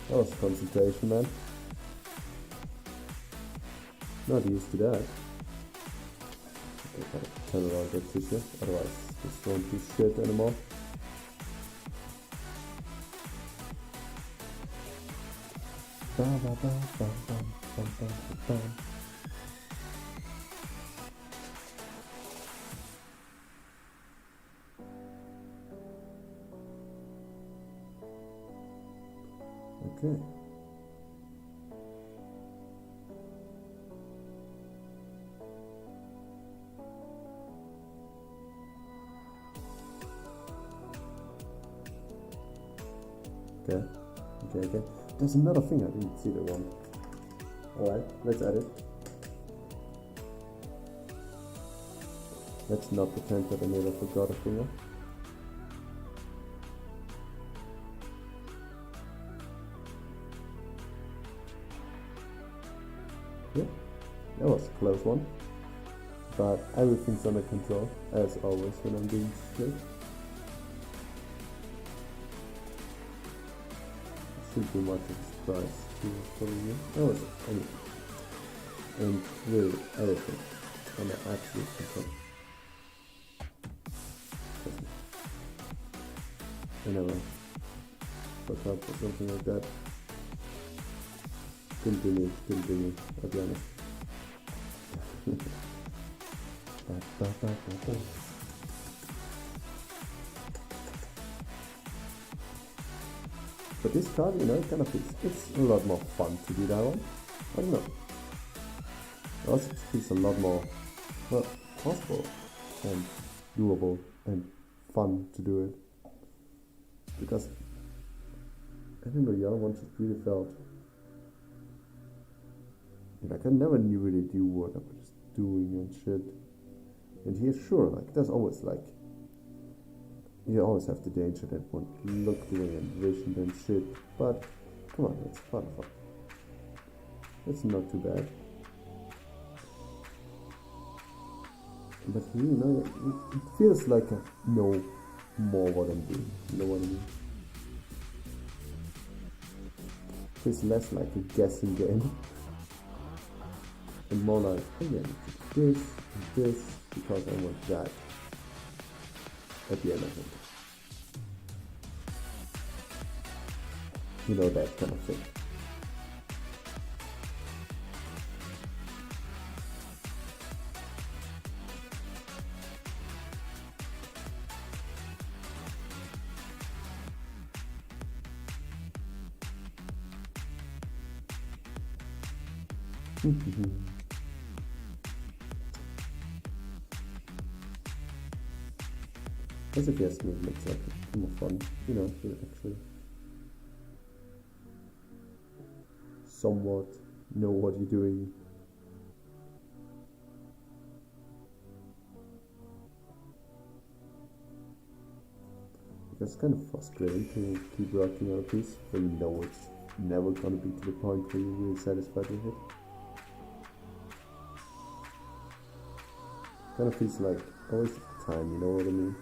That was concentration, man. Not used to that. Okay, gotta turn around that tissue, otherwise this won't be shit anymore. Okay. Okay. There's another thing I didn't see the one. Alright, let's add it. Let's not pretend that I never forgot a finger. Yeah, that was a close one. But everything's under control, as always when I'm doing shit. Should be much of a surprise for you. That was anything. And really everything under absolute control. I never fuck up or something like that. Couldn't be me, I'll be honest. But this card, kind of it's a lot more fun to do that one. I don't know. It also feels a lot more possible and doable and fun to do it. Because I don't know, the other one just really felt like I never knew really do what I was doing and shit. And here, sure, like there's always like you always have the danger that won't look the way envisioned and shit. But come on, it's fun. It's not too bad. But here, it feels like I know more what I'm doing. You know what I mean? It's less like a guessing game. And more like, oh yeah, this and this because I want that at the end of it. That kind of thing. As if yes, it makes like more fun, to actually somewhat know what you're doing. It's kind of frustrating to keep working on a piece when you know it's never gonna be to the point where you're really satisfied with it. Kind of feels like a waste of time, you know what I mean?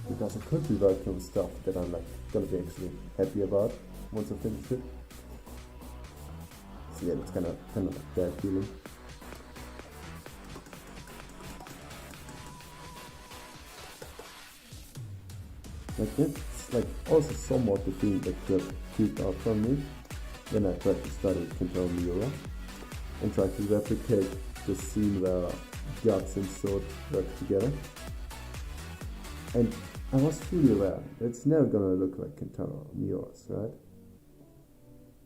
Because I could be working on stuff that I'm like gonna be actually happy about once I finish it. So yeah, it's kind of like that feeling. Like that's like also somewhat the thing that got kicked out from me when I tried to study control Miura and tried to replicate the scene where guts and sword work together. And I was fully aware it's never gonna look like Kentaro Miura's, right?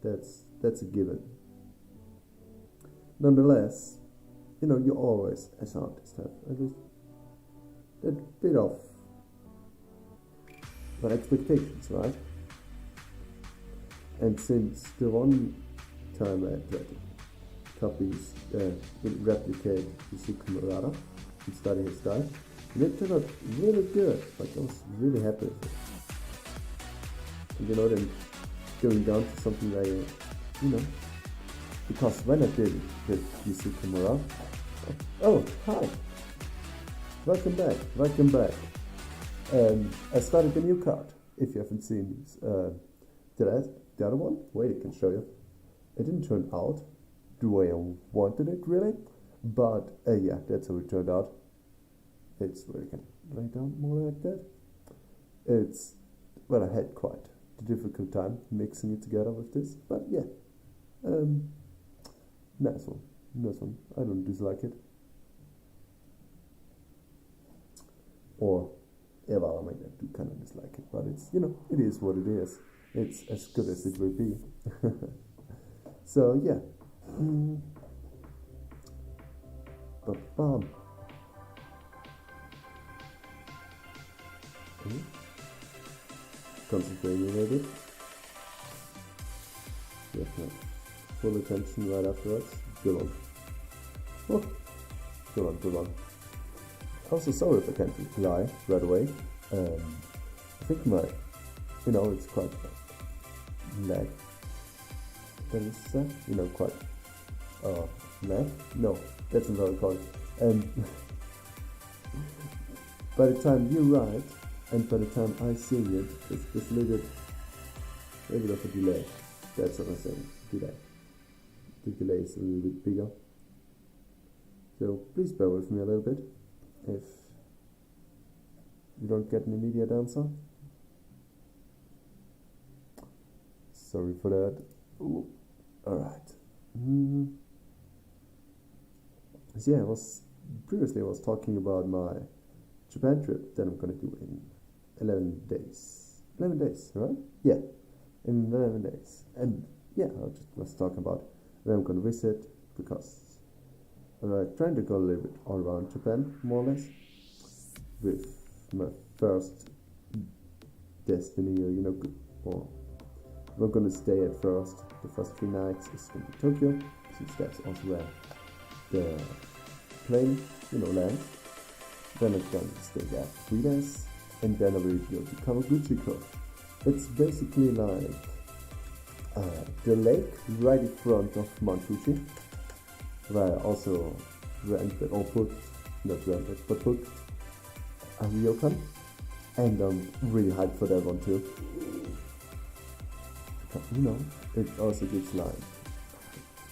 That's a given. Nonetheless, you always, as an artist, have at least that bit of expectations, right? And since the one time I had to copies, replicate Yusuke Murata and study his style, and it turned out really good. Like I was really happy with it. And then going down to something like, because when I did it with Yusuke Murata, oh, hi, welcome back. I started a new card, if you haven't seen this. The other one? Wait, I can show you. It didn't turn out the way I wanted it, really. But, yeah, that's how it turned out. It's where you can lay down more like that. I had quite a difficult time mixing it together with this. But, yeah. Nice one. I don't dislike it. Or, yeah, well, I do kind of dislike it, but it's, it is what it is. It's as good as it will be. So, yeah. Ba-bam. concentrating a little bit. You have my full attention right afterwards. Good one. Oh, good one. Also, sorry if I can't reply right away. I think it's quite lag. That is quite lag? No, that's not what I call it. And by the time you write and by the time I see it, it's just a little bit of a delay. That's what I'm saying, delay. The delay is a little bit bigger. So please bear with me a little bit if you don't get an immediate answer. Sorry for that. Ooh. Alright. So yeah, I was talking about my Japan trip that I'm gonna do in 11 days. 11 days, right? Yeah, in 11 days. And yeah, I just was talking about where I'm gonna visit because I'm trying to go a little bit all around Japan, more or less, with my first destiny, or we're gonna stay at first. The first 3 nights is gonna be Tokyo, since that's also where the plane, lands. Then I'm gonna stay there 3 days, and then I will go to Kawaguchiko. It's basically like the lake right in front of Mount Fuji, where I also booked a ryokan, and I'm really hyped for that one too. It also gives like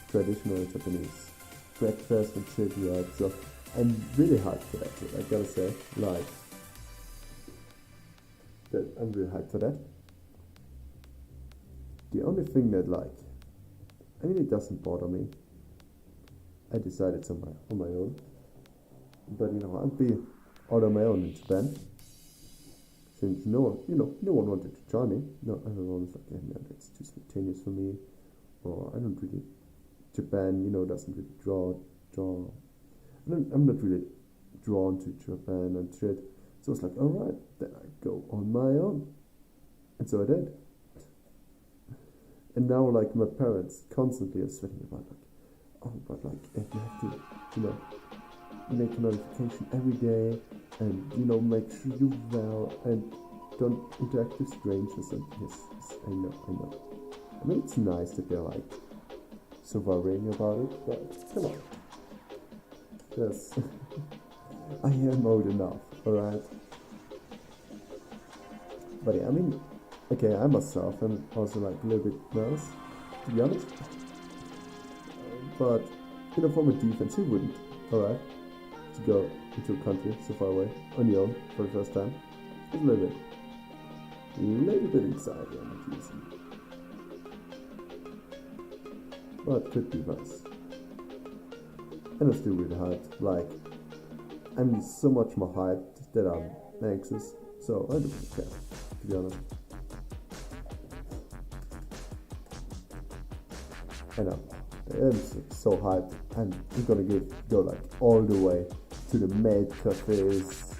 traditional Japanese breakfast and shit, right? So I'm really hyped for that too, I gotta say, I'm really hyped for that. The only thing that it doesn't bother me. I decided on my own, but I'll be out on my own in Japan. Since no one wanted to join me. No, everyone was like, yeah, man, that's too spontaneous for me, or I don't really. Japan, doesn't really draw. I'm not really drawn to Japan and shit. So I was like, alright, then I go on my own, and so I did. And now, my parents constantly are sweating about but if you have to, make a notification every day, and make sure you're well, and don't interact with strangers, and yes, I know. I mean, it's nice that they're so worrying about it, but come on. Yes, I am old enough, alright? But yeah, I mean, okay, I myself am also a little bit nervous, to be honest. But, from a defense, who wouldn't, alright? To go into a country so far away, on your own, for the first time. A little bit anxiety on the keys. But could be nice. And I'm still really hyped, I'm so much more hyped that I'm anxious, so I don't really care, to be honest. I know. I'm so hyped. I'm gonna go all the way to the maid cafes,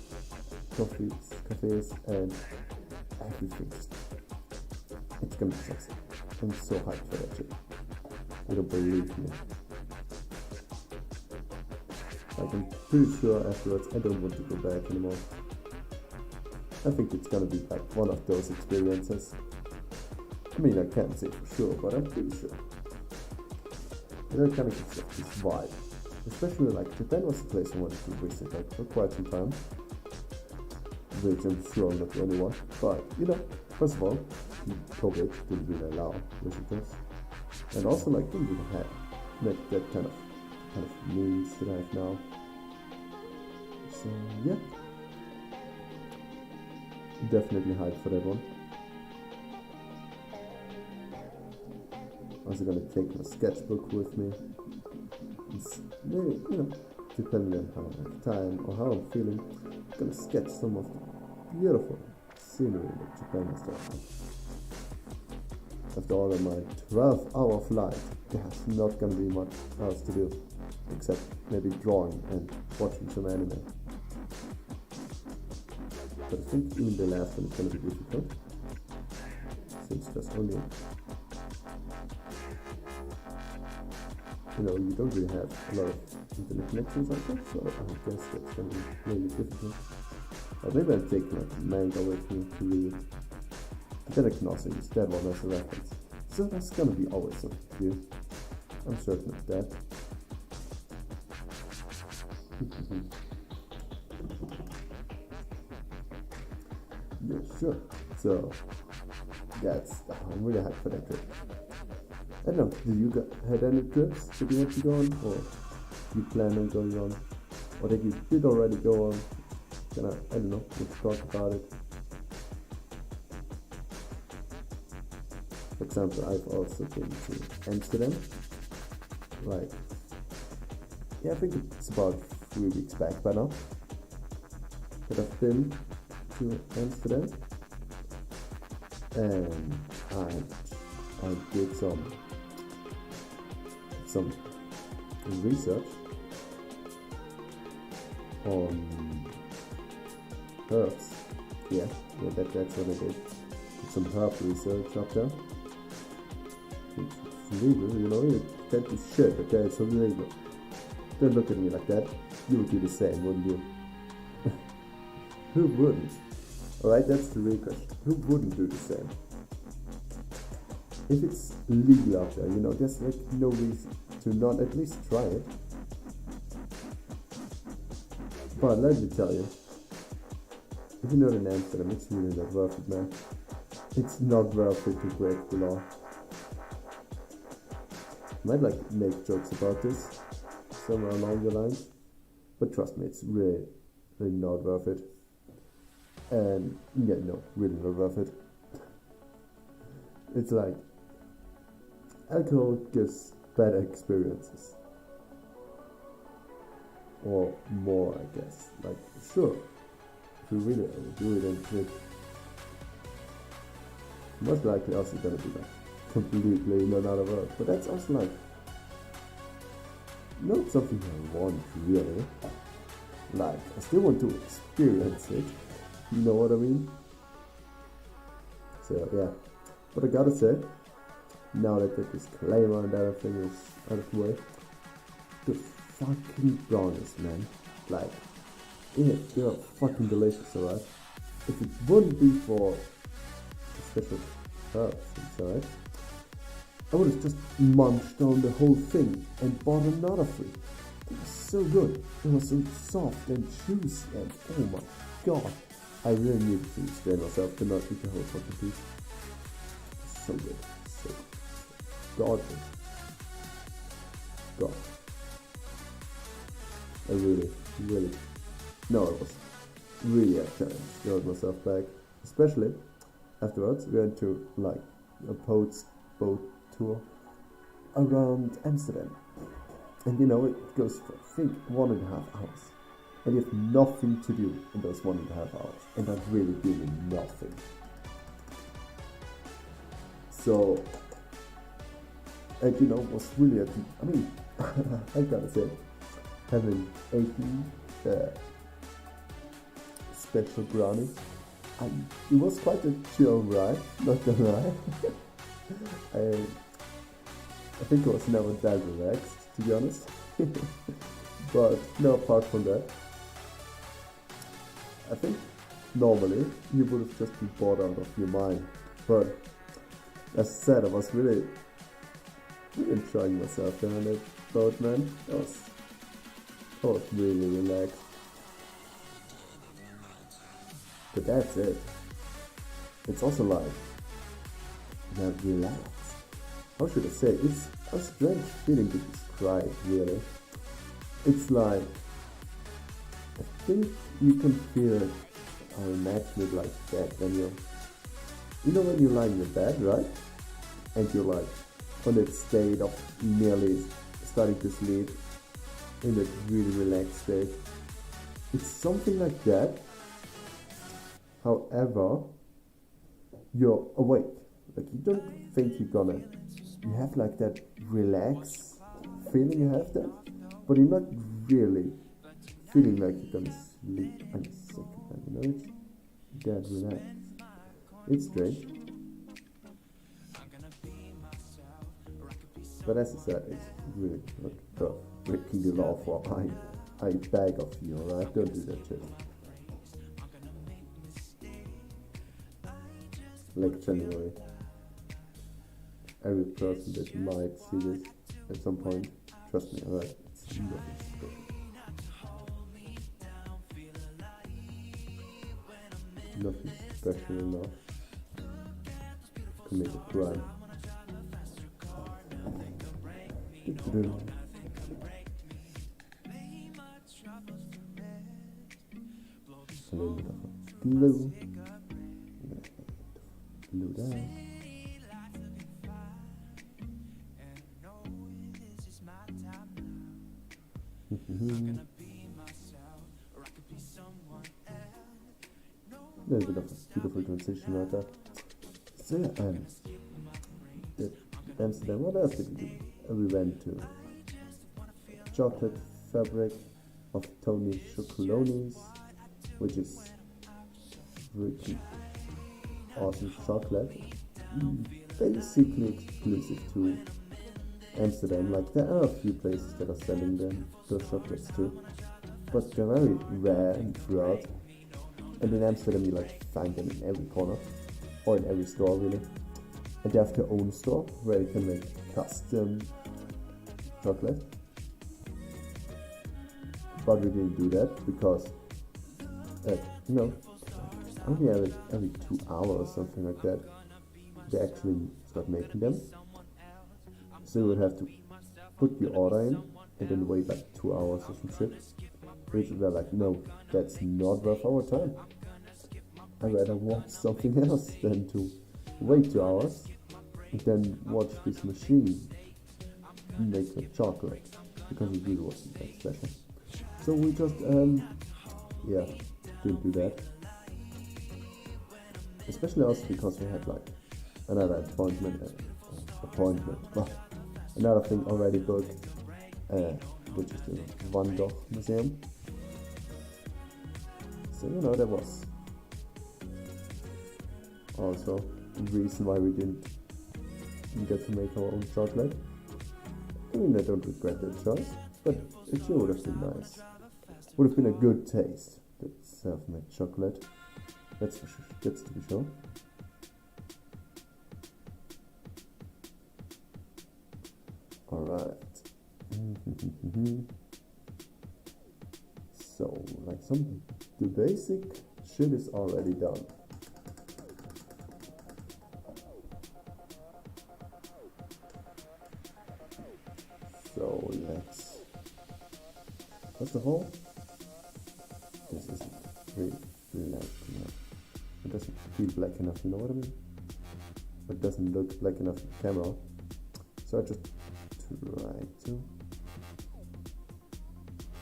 and everything. It's gonna be sexy. I'm so hyped for that shit. You don't believe me. I'm pretty sure afterwards I don't want to go back anymore. I think it's gonna be one of those experiences. I mean, I can't say for sure, but I'm pretty sure. It kind of gives this vibe. Especially Japan was a place I wanted to visit for quite some time. Which I'm sure I'm not the only one. But, first of all, COVID didn't really allow visitors. And also didn't really have that kind of means that I have now. So yeah. Definitely hyped for that one. Also gonna take my sketchbook with me. It's really, depending on how I have time or how I'm feeling, I'm gonna sketch some of the beautiful scenery that Japan has done. After all of my 12-hour flight, there's not gonna be much else to do, except maybe drawing and watching some anime. But I think even the last one is gonna be difficult. it's just only, you don't really have a lot of internet connections like that, so I guess that's gonna be really difficult. But maybe I'll take like manga with me to read. But then I can also use that one as a reference. So that's gonna be always something to do. I'm certain of that. Yeah, sure. So I'm really hyped for that trip. I don't know, did you had any trips that you want to go on, or you plan on going on, or that you did already go on? I don't know, let's talk about it. For example, I've also been to Amsterdam. I think it's about 3 weeks back by now that I've been to Amsterdam, and I did some research on herbs. That's what I did. Did some herb research up there. It's legal, you can't do shit, okay, it's illegal. Don't look at me like that. You would do the same, wouldn't you? Who wouldn't? Alright, that's the real question. Who wouldn't do the same? If it's legal out there, there's like no reason to not at least try it. But let me tell you, if you know in Amsterdam, it's really not worth it, man. It's not worth it to break the law. I might make jokes about this somewhere along the lines, but trust me, it's really, really not worth it. And really not worth it. It's like alcohol gives better experiences, or more, I guess. Sure, if you really do it and shit, most likely also gonna be completely not out of work. But that's also not something I want really. I still want to experience it. You know what I mean? So yeah. But I gotta say, now that the disclaimer and everything is out of the way, the fucking brownies, man. They're fucking delicious, alright? If it wouldn't be for the special herbs inside, I would have just munched on the whole thing and bought another 3. It was so good. It was so soft and juicy, and oh my god. I really needed to restrain myself to not eat the whole fucking piece. So good. So godly. God. It was really a challenge to hold myself back. Especially afterwards, we went to a boat tour around Amsterdam. And it goes for, I think, 1.5 hours. And you have nothing to do in those 1.5 hours. And I'm really doing nothing. So, and was really I gotta say, having eaten the special brownie, it was quite a chill ride, not gonna lie. I think I was never that relaxed, to be honest. But no, apart from that, I think normally you would have just been bored out of your mind. But as I said, I was really enjoying myself there on that boat, man. I was really relaxed. But that's it. It's also that relaxed. How should I say? It's a strange feeling to describe, really. It's I think you can feel it or imagine it like that when when you lie in your bed, right? And you're on that state of nearly starting to sleep, in that really relaxed state. It's something like that. However, you're awake. You don't think you have that relaxed feeling you have there, but you're not really feeling like you're gonna sleep any second, man. It's that relaxed. It's strange. But as I said, it's really not breaking the law for I beg of you, alright? Don't do that shit. Like January. Every person that might see this at some point, trust me, alright? It's nothing special. Nothing special enough to commit a crime. A little bit of glue. Glue down. A little bit of a beautiful transition right there. So yeah, Amsterdam, what else did we do? We went to chocolate fabric of Tony Chocolonis, which is really awesome chocolate, basically exclusive to Amsterdam. Like there are a few places that are selling those chocolates too, but they're very rare and throughout. And in Amsterdam, you like find them in every corner or in every store really. And they have their own store where you can make custom chocolate. But we didn't do that because, only every 2 hours or something like that, they actually start making them. So you would have to put your order in and then wait like 2 hours or some shit. Which they're like, no, that's not worth our time. I'd rather watch something else than to wait 2 hours and then watch this machine make the chocolate, because it really wasn't that special. So we just didn't do that. Especially also because we had like another appointment, another thing already booked, which is the Van Gogh Museum. So there was also a reason why we didn't get to make our own chocolate. I mean, I don't regret that choice, but it sure would have been nice. Would have been a good taste, that self-made chocolate. That's for sure. That's to be sure. Alright. So, the basic shit is already done. So first of all, this isn't really black enough. It doesn't feel black enough, you know what I mean? It doesn't look black enough in the camera. So I just try to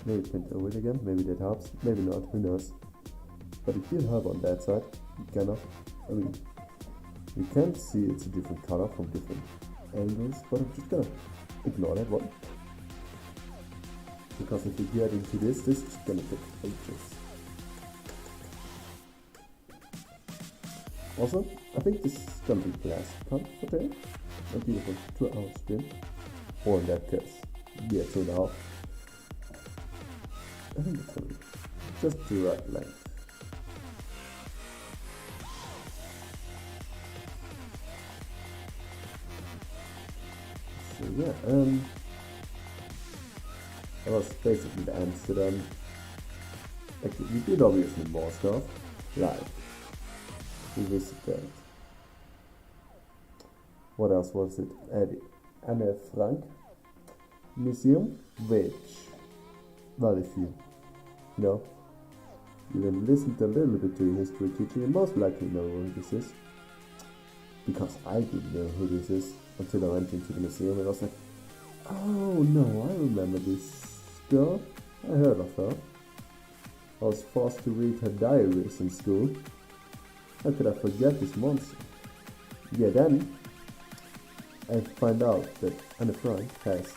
maybe paint over it again, maybe that helps, maybe not, who knows. But it will help on that side, you can see it's a different color from different angles, but I'm just gonna ignore that one. Because if we get into this is gonna take ages. Also, I think this is gonna be the last cut for today. A beautiful 2-hour sprint. Or in that case, 2.5. I think it's gonna be just the right length. So that was basically the Amsterdam. Actually, we did obviously more stuff, like we visited. What else was it? At Anne Frank Museum, which, well, if you even listened a little bit to history teaching, you most likely know who this is. Because I didn't know who this is until I went into the museum and I was like, oh no, I remember this girl. I heard of her. I was forced to read her diaries in school. How could I forget this monster? Then I find out that Anne Frank has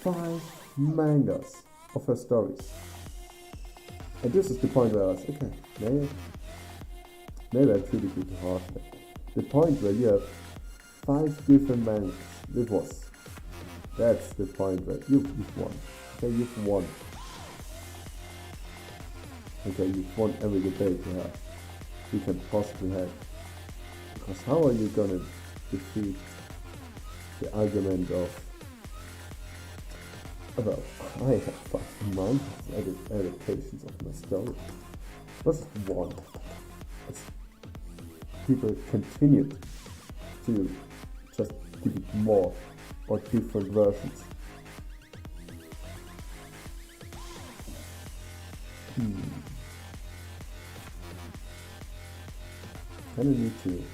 5 mangas of her stories. And this is the point where I was, okay, maybe I treated you too harshly. The point where you have 5 different mangas, it was That's the point where you've won. Okay, you've won. Okay, you've won every debate you can possibly have. Because how are you gonna defeat the argument of, well, I have 5 months of adaptations of my story. What's one? As people continued to just give it more or different versions. Kind of need to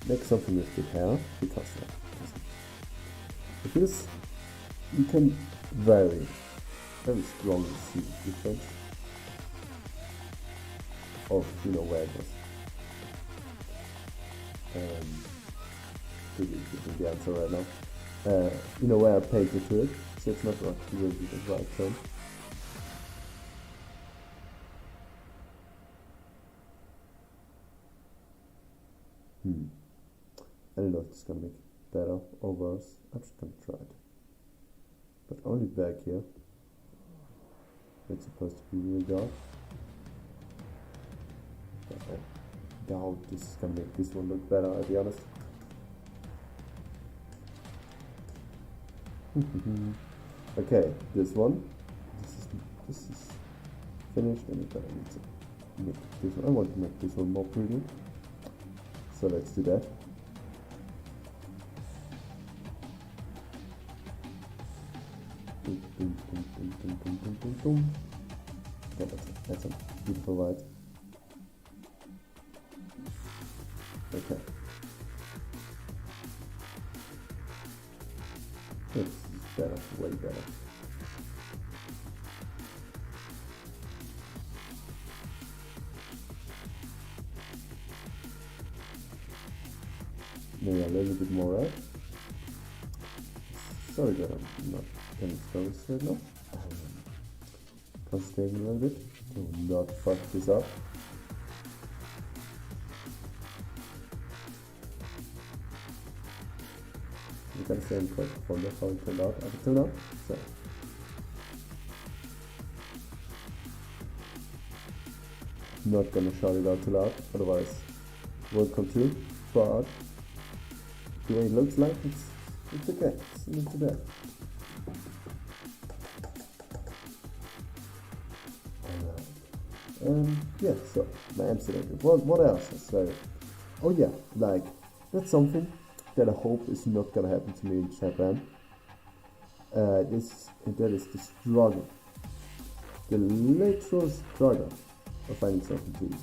make something with the hair because because you can very strongly see the difference of where it was. Give you the answer right now. Where I painted to it, so it's not really the right term. I don't know if it's gonna make it better or worse. I'm just gonna try it. But only back here. It's supposed to be really dark. But I doubt this is gonna make this one look better, I'll be honest. Okay, this one. This is finished, and I need to make this one. I want to make this one more pretty. So let's do that. Yeah, that's a beautiful light. Okay. It's better, way better. Maybe a little bit more red. Sorry that I'm not getting stones right now. Concentrating a little bit to not fuck this up. You can say I'm quite fond of how it turned out up until now. So not gonna shout it out too loud, otherwise it won't come true. But the way it looks like, it's okay. It's not too bad. Yeah, so my Amsterdam. What else? So, oh yeah, like that's something that I hope is not gonna happen to me in Japan. That is the struggle, the literal struggle of finding something to eat.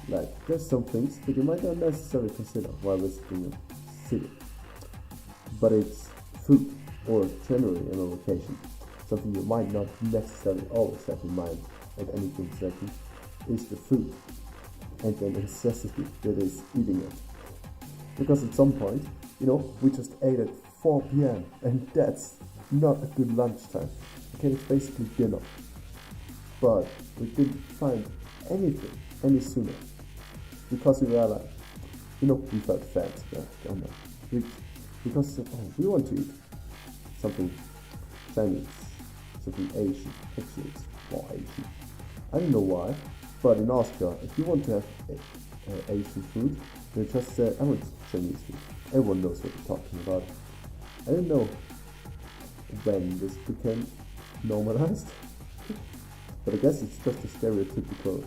Like there's some things that you might not necessarily consider while visiting a city, but it's food or generally on a vacation. Something you might not necessarily always have in mind at any given second is the food and the necessity that is eating it. Because at some point, we just ate at 4 p.m. and that's not a good lunchtime. Okay, it's basically dinner. But we didn't find anything any sooner because we realized, we felt fat. Because we want to eat something Chinese, something Asian. Actually, it's more Asian. I don't know why, but in Austria, if you want to have Asian food, they just say, I want Chinese food. Everyone knows what you're talking about. I don't know when this became normalized, but I guess it's just a stereotypical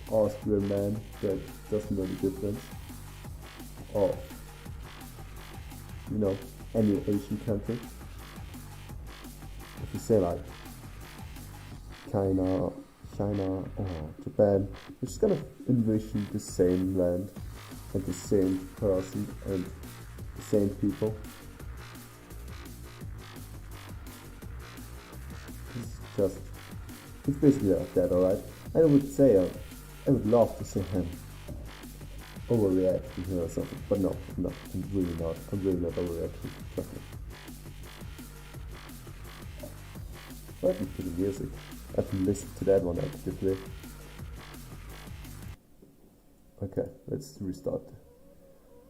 Austrian man that doesn't know the difference of, any Asian country. If you say like China or Japan, you're just gonna envision the same land and the same person and the same people. It's basically like that, alright? I would say, I would love to see him overreacting here or something, but no, I'm really not overreacting, trust me. But for the music, I have to listen to that one actively. Okay, let's restart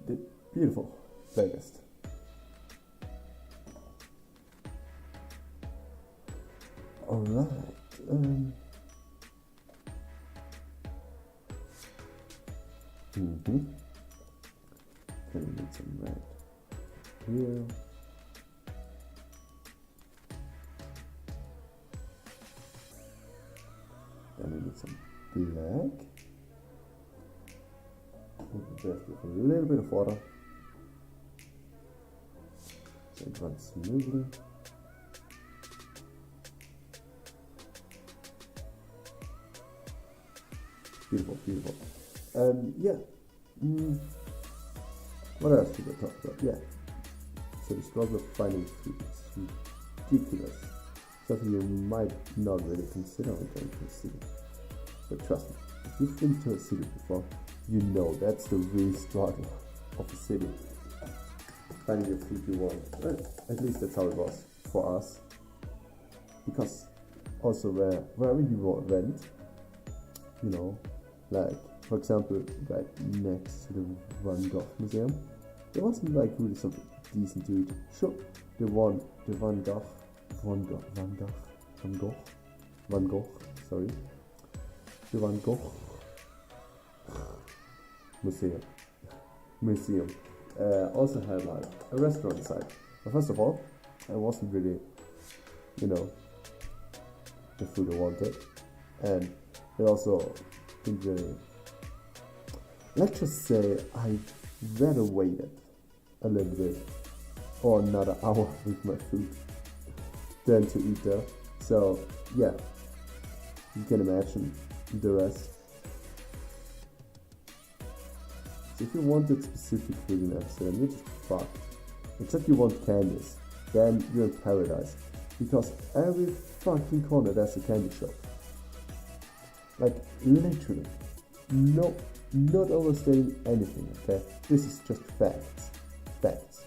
the beautiful playlist. Alright. Then we need some red here. Then we need some black. Just with a little bit of water. So it runs smoothly. Beautiful, beautiful. Yeah. What else did I talk about? Yeah. So the struggle of finding food is ridiculous. Something you might not really consider when going to a city. But trust me, if you've been to a city before, you know that's the real struggle of a city. Finding the food you want. Well, at least that's how it was for us. Because also wherever you went, you know, like for example, right next to the Van Gogh Museum, there wasn't like really something decent to eat. Sure, the Van Gogh, sorry, the Van Gogh Museum also had like a restaurant inside. But first of all, it wasn't really, you know, the food I wanted, and it also didn't really. Let's just say I rather waited a little bit or another hour with my food than to eat there. So yeah, you can imagine the rest. So if you wanted specific food in Amsterdam, you're just fucked. Except you want candies, then you're in paradise. Because every fucking corner there's a candy shop. Like literally. No, not overstating anything, okay? This is just facts. Facts.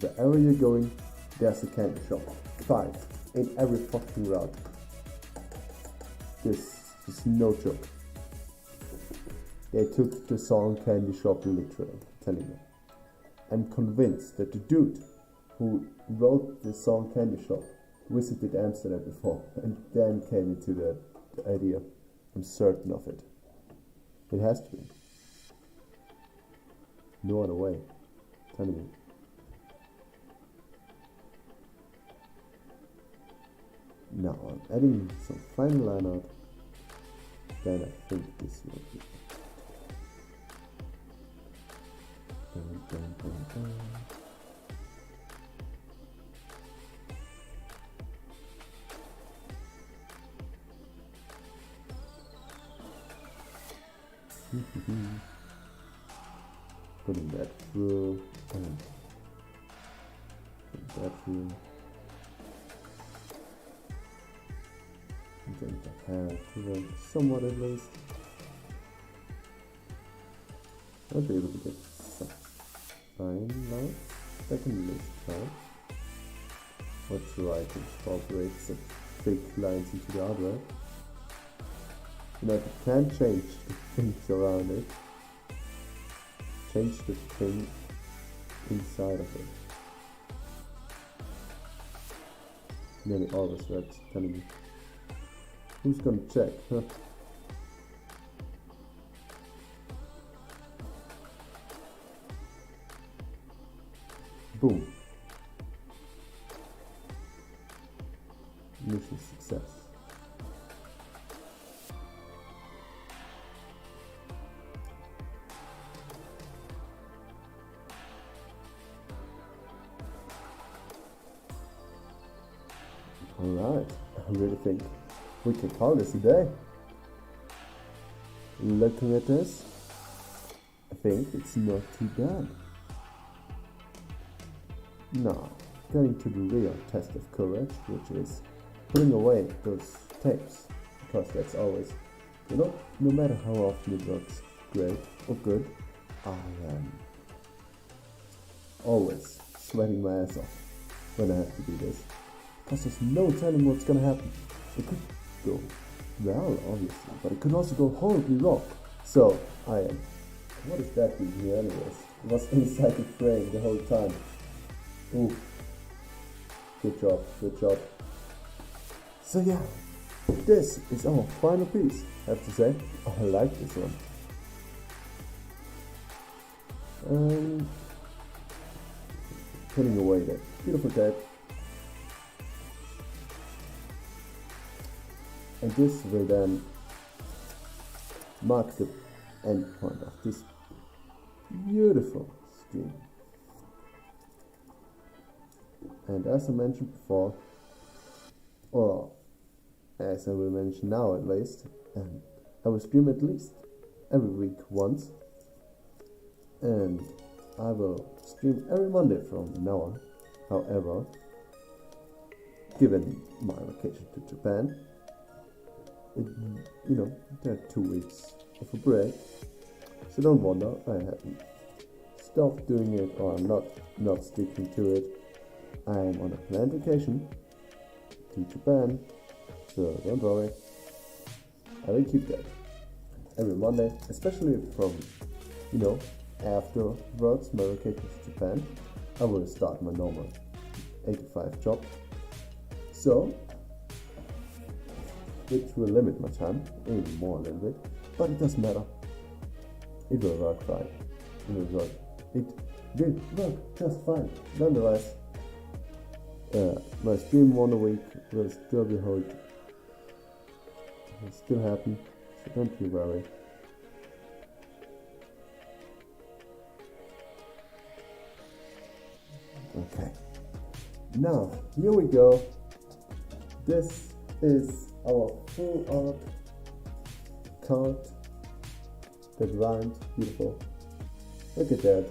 Wherever you're going, there's a candy shop. 5 in every fucking route. This is no joke. They took the song Candy Shop literally, I'm telling you. I'm convinced that the dude who wrote the song Candy Shop visited Amsterdam before and then came into the idea. I'm certain of it. It has to be. No other way. I'm telling you. Now I'm adding some fine line art. Then I think this will be. Putting that through and put that through. I'm going to have to work somewhat at least. I'll be able to get some fine lines. I can list out. Or try to incorporate some big lines into the artwork. You know, you can change the things around it. Change the thing inside of it. Nearly always works, telling me. Who's gonna check, huh? Boom. Mission success. Alright, I really think we can call this a day. Looking at this, I think it's not too bad. Now, getting to the real test of courage, which is putting away those tapes, because that's always, you know, no matter how often it looks great or good, I am always sweating my ass off when I have to do this. Because there's no telling what's gonna happen. It could go well, obviously, but it could also go horribly wrong. So, I am. What is that doing here, anyways? It was inside the frame the whole time. Ooh. Good job, good job. So yeah, this is our final piece. I have to say, I like this one. Putting away that beautiful tape. And this will then mark the end point of this beautiful stream. And as I mentioned before, or as I will mention now at least, I will stream at least every week once, and I will stream every Monday from now on. However, given my vacation to Japan, there are 2 weeks of a break, so don't wonder I haven't stopped doing it or I'm not sticking to it. I am on a planned vacation to Japan, so don't worry, I will keep that every Monday, especially from, afterwards my vacation to Japan. I will start my normal 8 to 5 job, so which will limit my time even more a little bit, but it doesn't matter. It will work fine. It will work just fine. Nonetheless, my stream 1 a week will still be held. It will still happen, so don't you worry. Okay, now here we go. This is our full art card that rhymes. Beautiful. Look at that.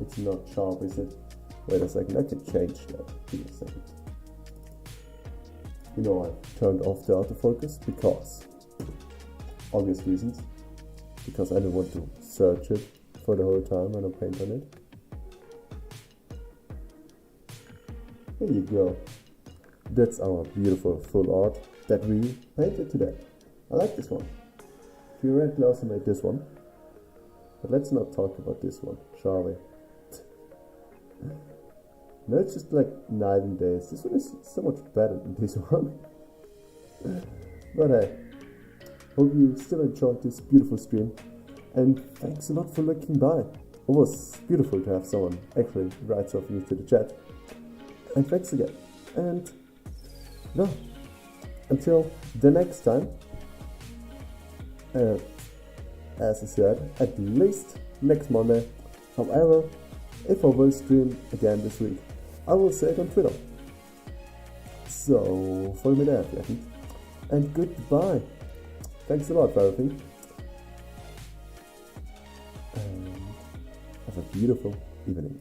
It's not sharp, is it? Wait a second, I can change that. Give me a second. I turned off the autofocus because obvious reasons. Because I don't want to search it for the whole time when I paint on it. There you go. That's our beautiful full art that we painted today. I like this one. If you read closer, made this one. But let's not talk about this one, shall we? No, it's just like night and day. This one is so much better than this one. But hey, hope you still enjoyed this beautiful stream. And thanks a lot for looking by. It was beautiful to have someone actually write something into the chat. And thanks again. And no, until the next time, as I said, at least next Monday. However, if I will stream again this week, I will say it on Twitter. So follow me there if you haven't. And goodbye. Thanks a lot for everything. And have a beautiful evening.